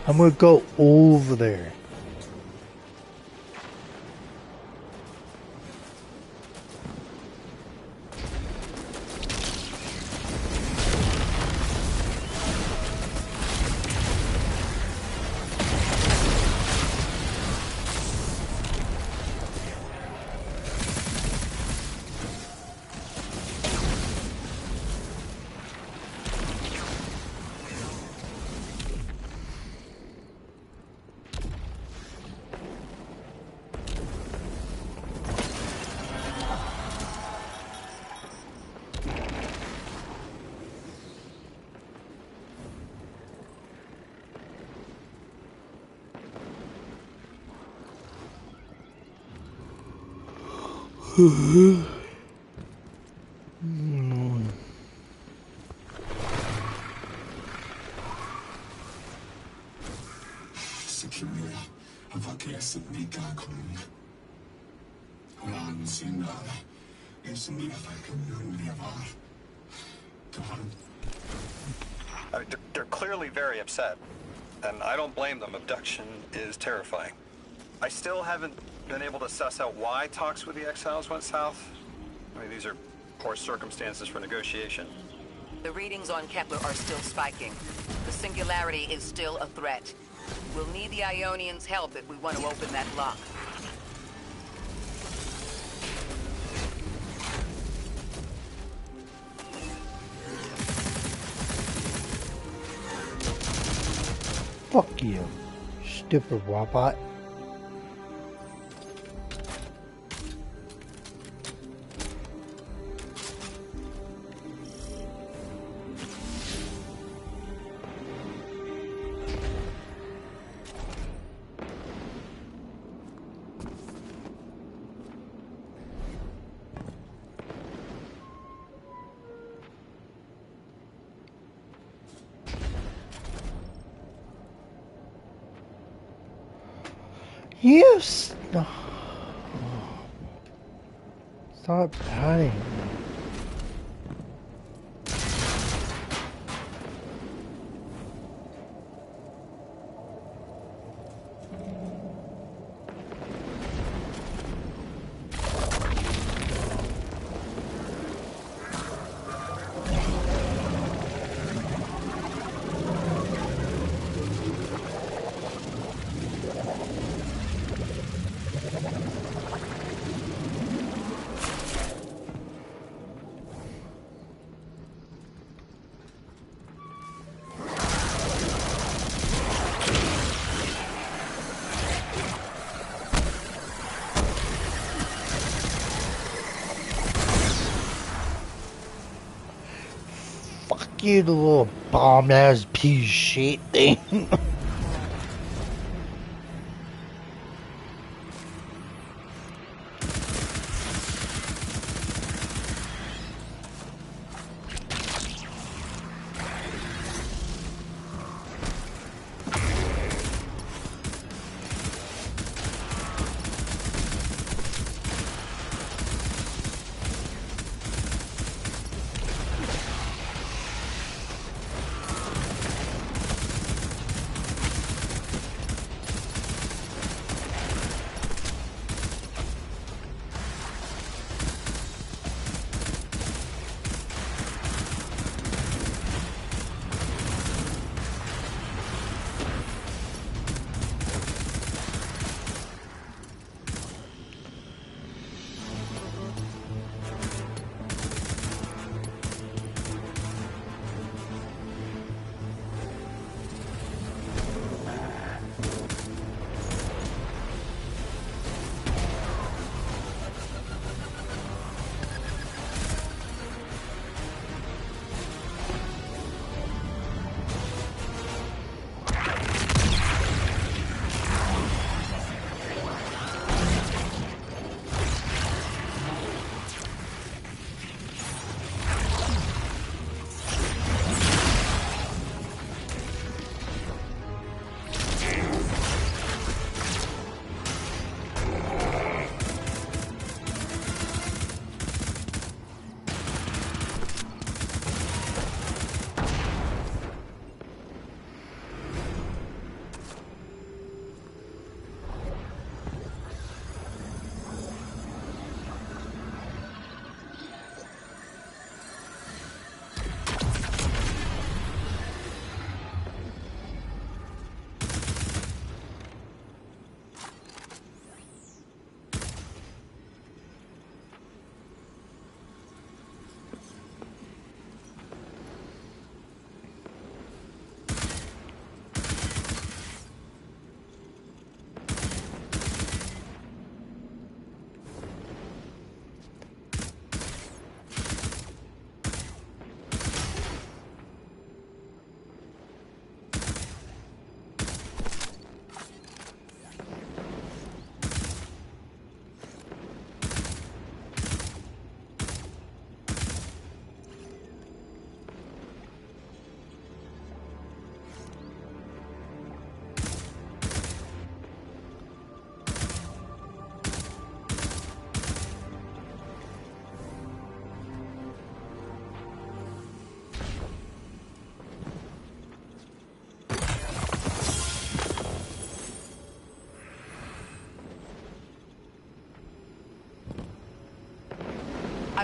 I'm gonna go over there. Security avakesnika kun ran sinal esnia var. They're clearly very upset, and I don't blame them. Abduction is terrifying. I still haven't been able to suss out why talks with the exiles went south. I mean, these are poor circumstances for negotiation. The readings on Kepler are still spiking. The singularity is still a threat. We'll need the Ionians' help if we want to open that lock. Fuck you, stupid robot. Yes. Stop patting. Fuck you, the little bomb-ass piece of shit thing.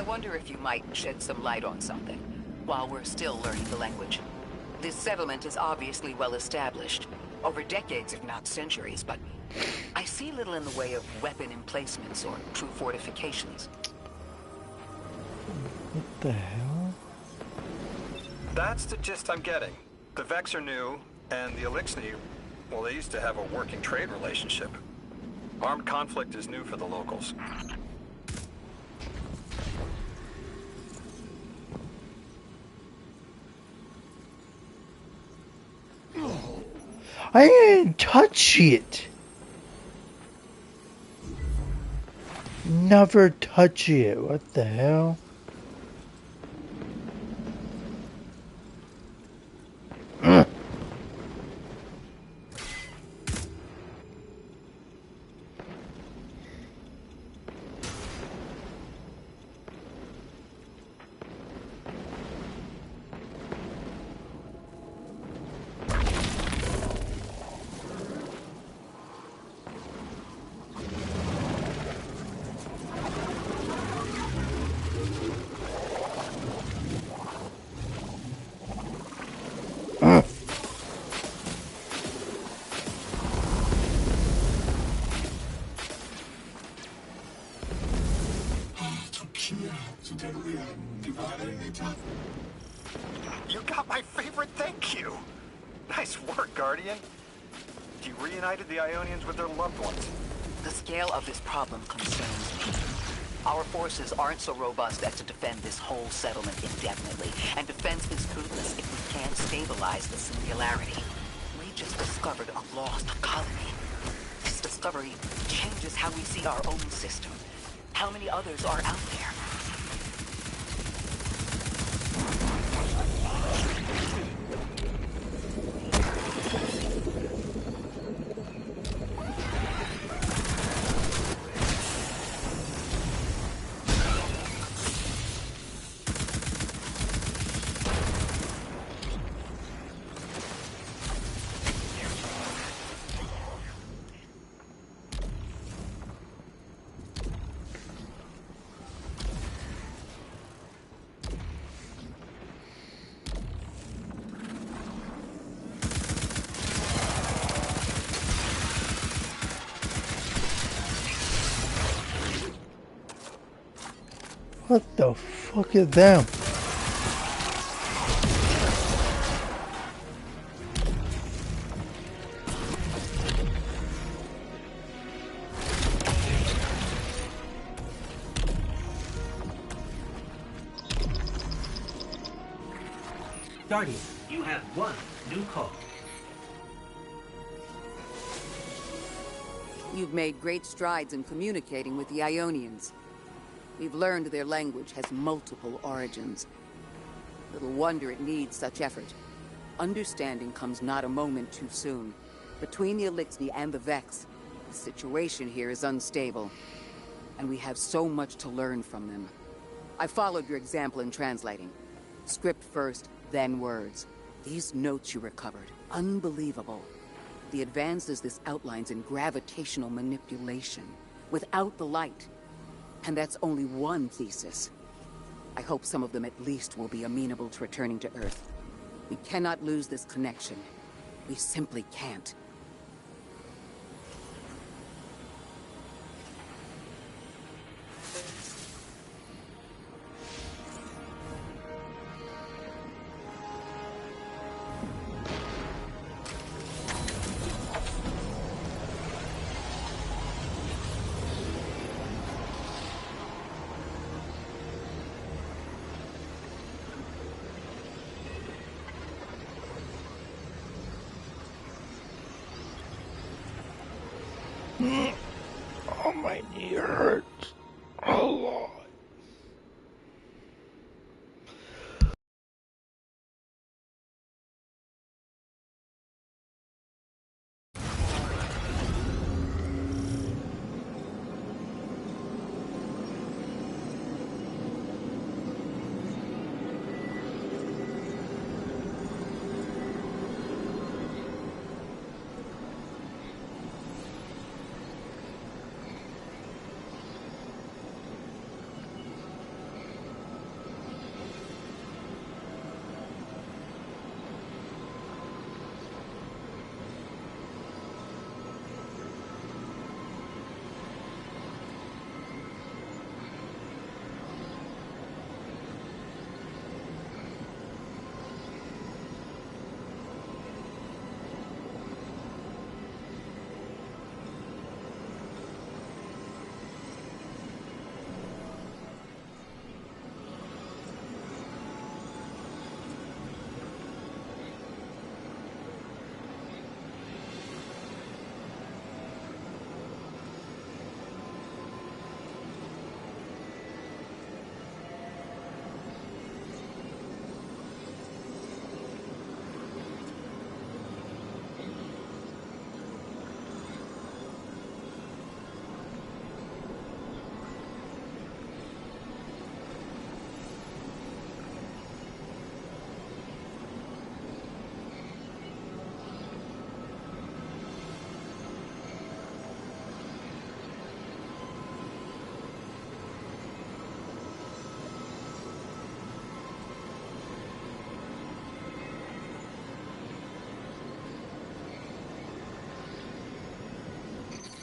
I wonder if you might shed some light on something, while we're still learning the language. This settlement is obviously well established, over decades if not centuries, but I see little in the way of weapon emplacements or true fortifications. What the hell? That's the gist I'm getting. The Vex are new, and the Elixni, well, they used to have a working trade relationship. Armed conflict is new for the locals. I didn't touch it. Never touch it. What the hell? You got my favorite thank you. Nice work, Guardian. You reunited the Ionians with their loved ones. The scale of this problem concerns me. Our forces aren't so robust as to defend this whole settlement indefinitely, and defense is fruitless if we can't stabilize the singularity. We just discovered a lost colony. This discovery changes how we see our own system. How many others are out there? What the fuck is that? Guardian, you have one new call. You've made great strides in communicating with the Ionians. We've learned their language has multiple origins. Little wonder it needs such effort. Understanding comes not a moment too soon. Between the Elixni and the Vex, the situation here is unstable. And we have so much to learn from them. I followed your example in translating. Script first, then words. These notes you recovered, unbelievable. The advances this outlines in gravitational manipulation, without the light. And that's only one thesis. I hope some of them at least will be amenable to returning to Earth. We cannot lose this connection. We simply can't. Oh, my knee hurts a lot.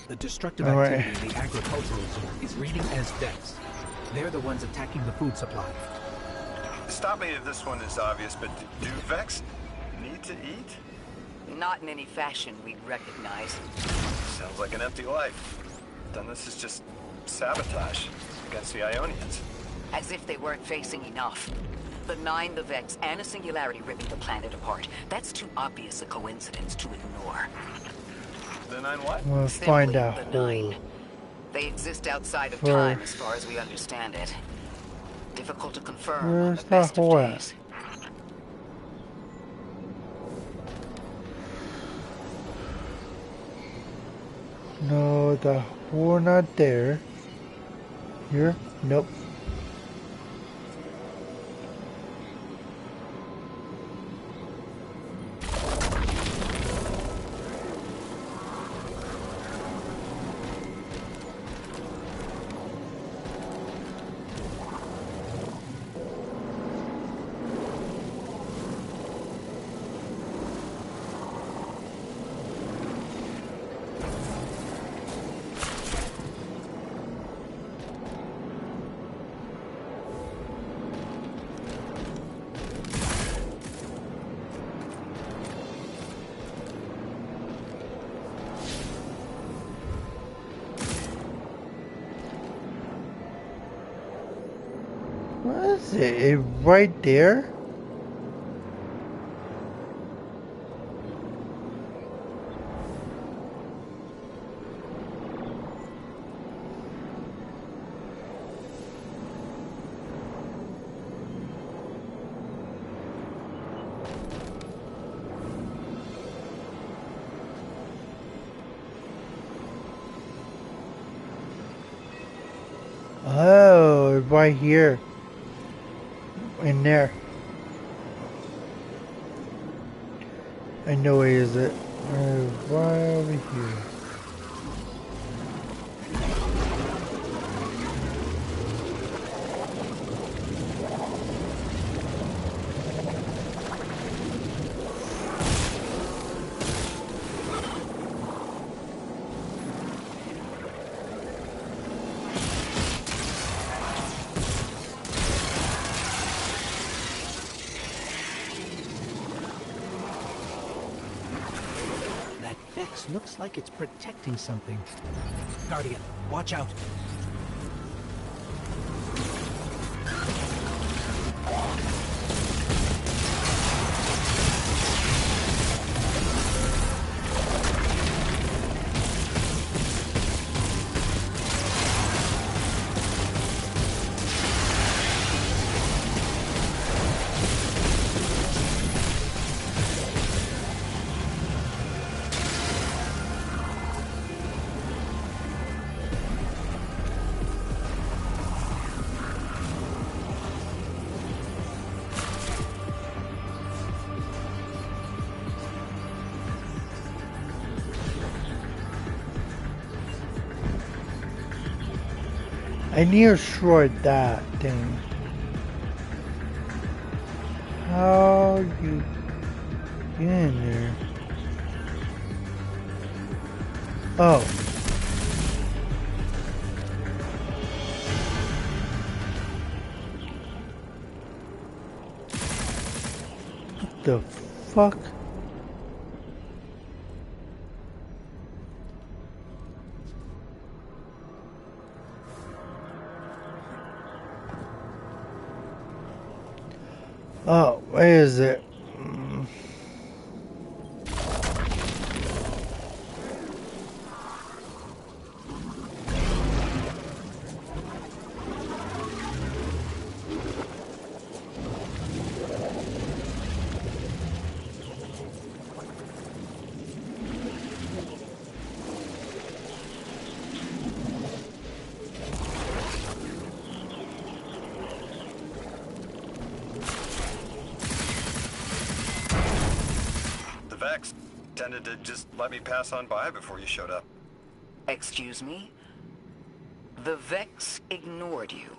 The destructive All right. activity in the agricultural zone is reading as Vex. They're the ones attacking the food supply. Stop me if this one is obvious, but do Vex need to eat? Not in any fashion we'd recognize. Sounds like an empty life. Then this is just sabotage against the Ionians. As if they weren't facing enough. The Nine, the Vex, and a singularity ripping the planet apart. That's too obvious a coincidence to ignore. The Nine what? We'll Simply find out the who. Nine. They exist outside of Where- time as far as we understand it. Difficult to confirm on Where's the that best of whore at? days. No, the whore not there. Here? Nope. What is it? It right there? Oh, right here. In there. I know it is it. Right over here. That Vex looks like it's protecting something. Guardian, watch out. I need to destroy that thing. How you get in there? Oh. What the fuck? Oh, where is it? The Vex tended to just let me pass on by before you showed up. Excuse me? The Vex ignored you.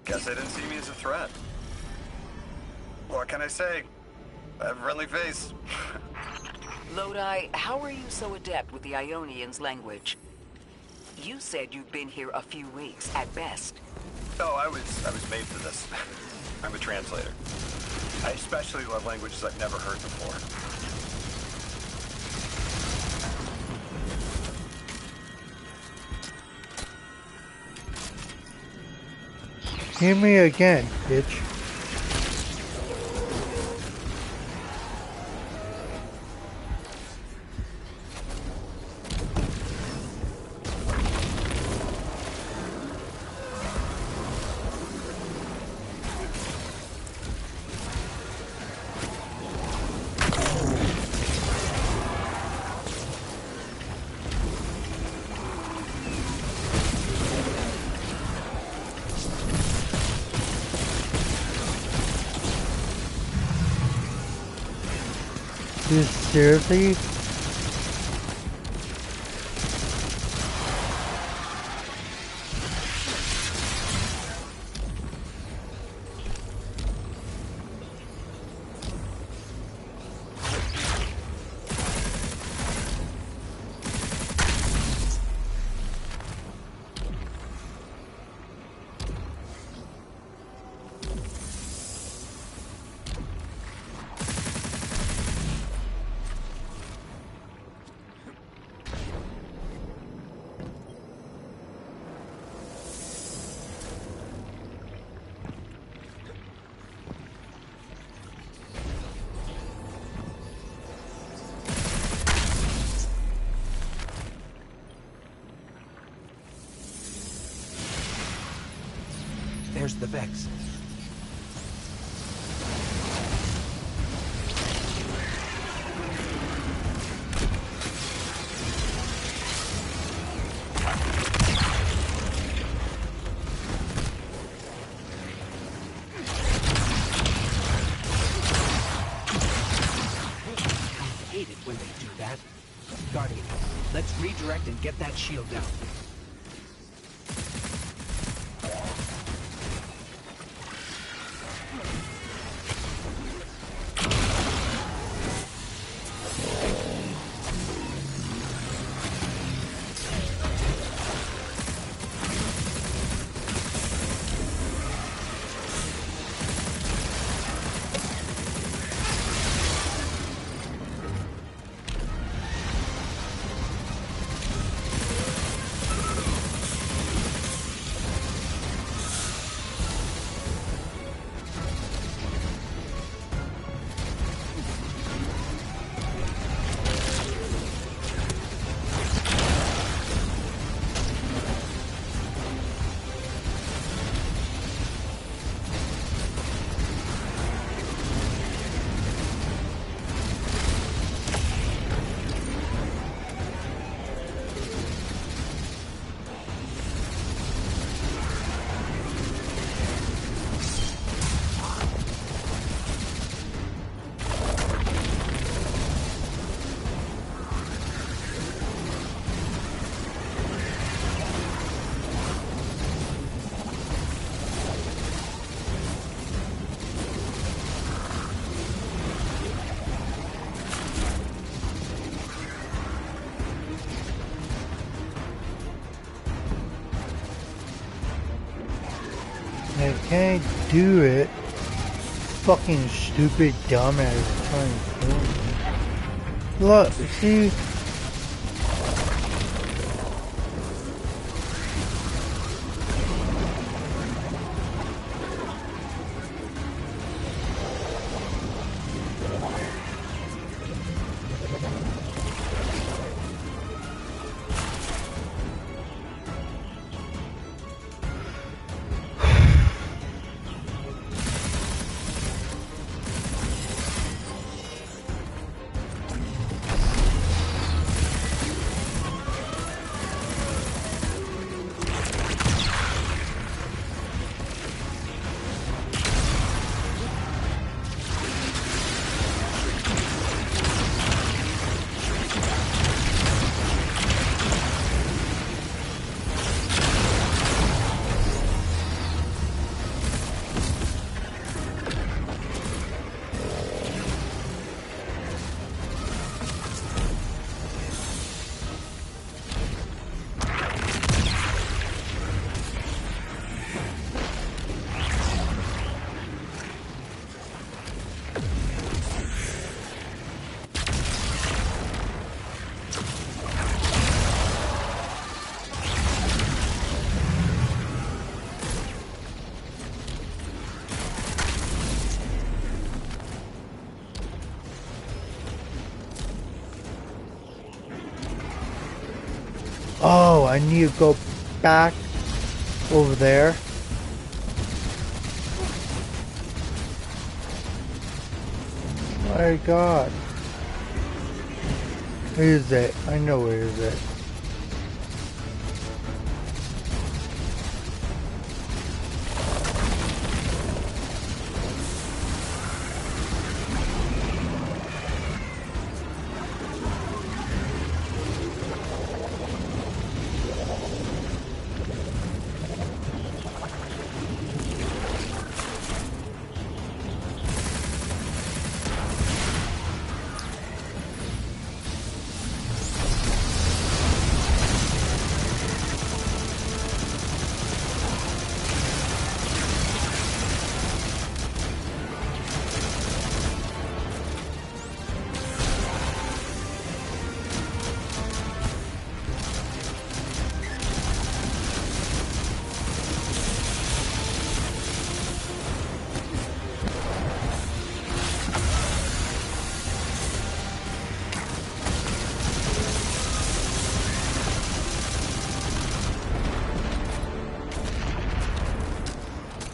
Guess they didn't see me as a threat. What can I say? I have a friendly face. Lodi, how are you so adept with the Ionians' language? You said you've been here a few weeks, at best. Oh, I was made for this. I'm a translator. I especially love languages I've never heard before. Hear me again, bitch. Dude, seriously? There's the Vex. I hate it when they do that. Guardian, let's redirect and get that shield down. I can't do it. Fucking stupid dumbass trying to kill me. Look, see? I need to go back over there. My God. Where is it? I know where is it.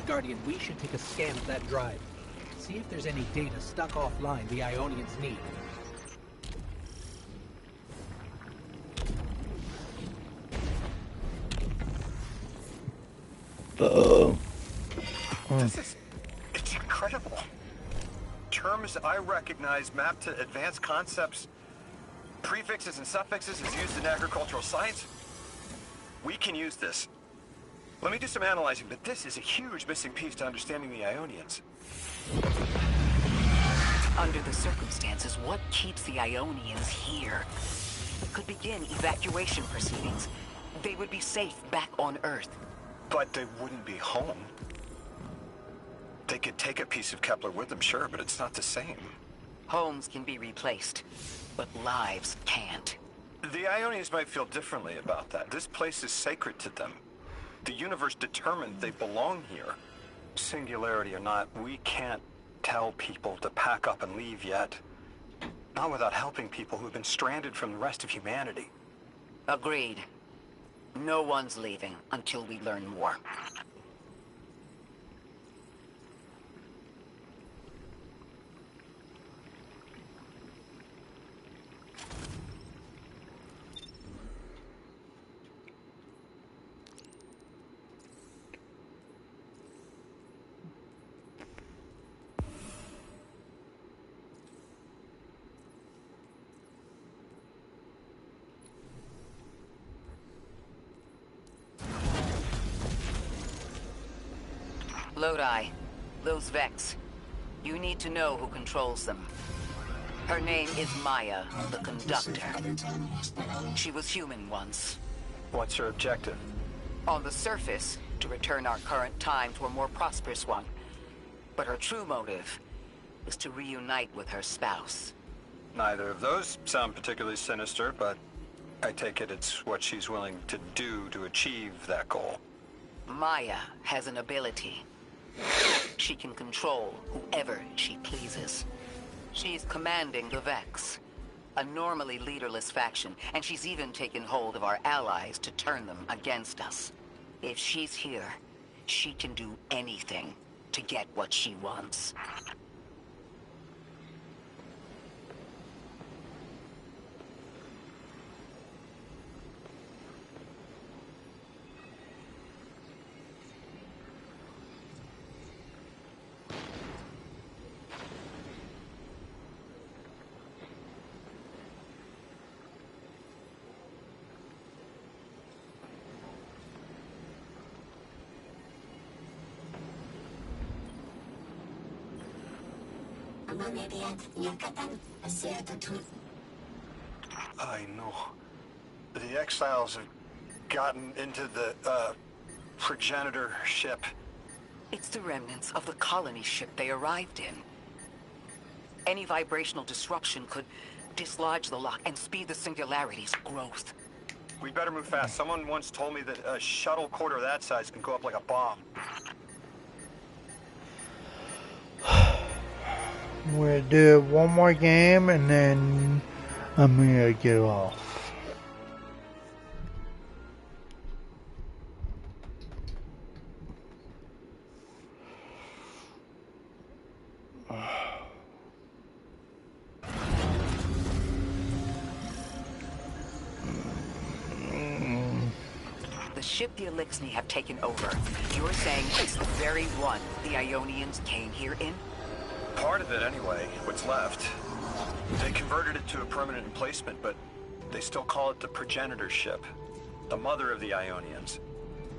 Guardian, we should take a scan of that drive. See if there's any data stuck offline the Ionians need. It's incredible. Terms I recognize mapped to advanced concepts, prefixes and suffixes as used in agricultural science. We can use this. Let me do some analyzing, but this is a huge missing piece to understanding the Ionians. Under the circumstances, what keeps the Ionians here? We could begin evacuation proceedings. They would be safe back on Earth. But they wouldn't be home. They could take a piece of Kepler with them, sure, but it's not the same. Homes can be replaced, but lives can't. The Ionians might feel differently about that. This place is sacred to them. The universe determined they belong here. Singularity or not, we can't tell people to pack up and leave yet. Not without helping people who've been stranded from the rest of humanity. Agreed. No one's leaving until we learn more. Lodi, those Vex. You need to know who controls them. Her name is Maya, the Conductor. She was human once. What's her objective? On the surface, to return our current time to a more prosperous one. But her true motive is to reunite with her spouse. Neither of those sound particularly sinister, but I take it it's what she's willing to do to achieve that goal. Maya has an ability. She can control whoever she pleases. She's commanding the Vex, a normally leaderless faction, and she's even taken hold of our allies to turn them against us. If she's here, she can do anything to get what she wants. I know. The exiles have gotten into the, progenitor ship. It's the remnants of the colony ship they arrived in. Any vibrational disruption could dislodge the lock and speed the Singularity's growth. We'd better move fast. Someone once told me that a shuttle quarter that size can go up like a bomb. I'm gonna do one more game and then I'm gonna get off. ship the Elixni have taken over, you're saying it's the very one the Ionians came here in? Part of it, anyway. What's left. They converted it to a permanent emplacement, but they still call it the progenitor ship. The mother of the Ionians.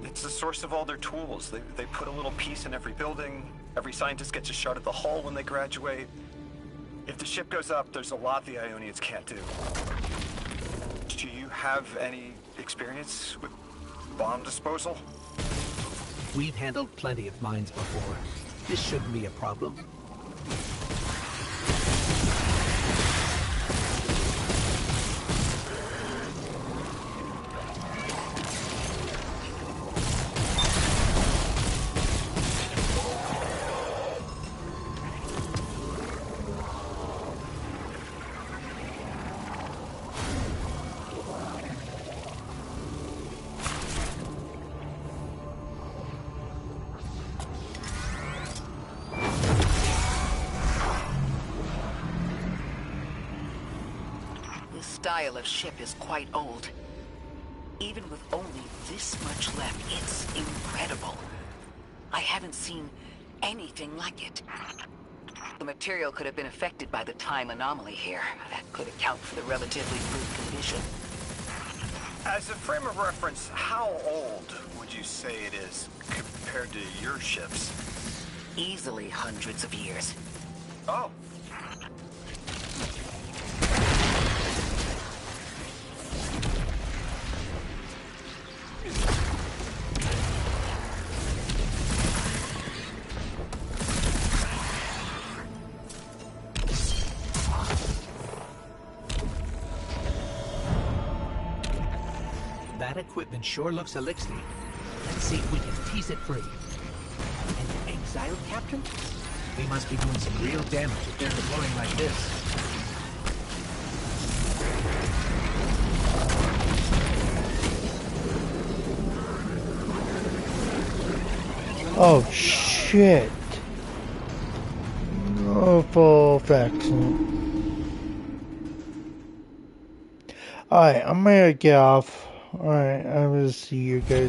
It's the source of all their tools. They put a little piece in every building. Every scientist gets a shot at the hull when they graduate. If the ship goes up, there's a lot the Ionians can't do. Do you have any experience with bomb disposal? We've handled plenty of mines before. This shouldn't be a problem. Style of ship is quite old. Even with only this much left, it's incredible. I haven't seen anything like it. The material could have been affected by the time anomaly here. That could account for the relatively good condition. As a frame of reference, how old would you say it is compared to your ships? Easily hundreds of years. Oh. That equipment sure looks elixir. Let's see if we can tease it free. An exile captain? We must be doing some real damage if they're deploying like this. Oh shit. No full effects. Alright, I'm gonna get off. Alright, I'm gonna see you guys.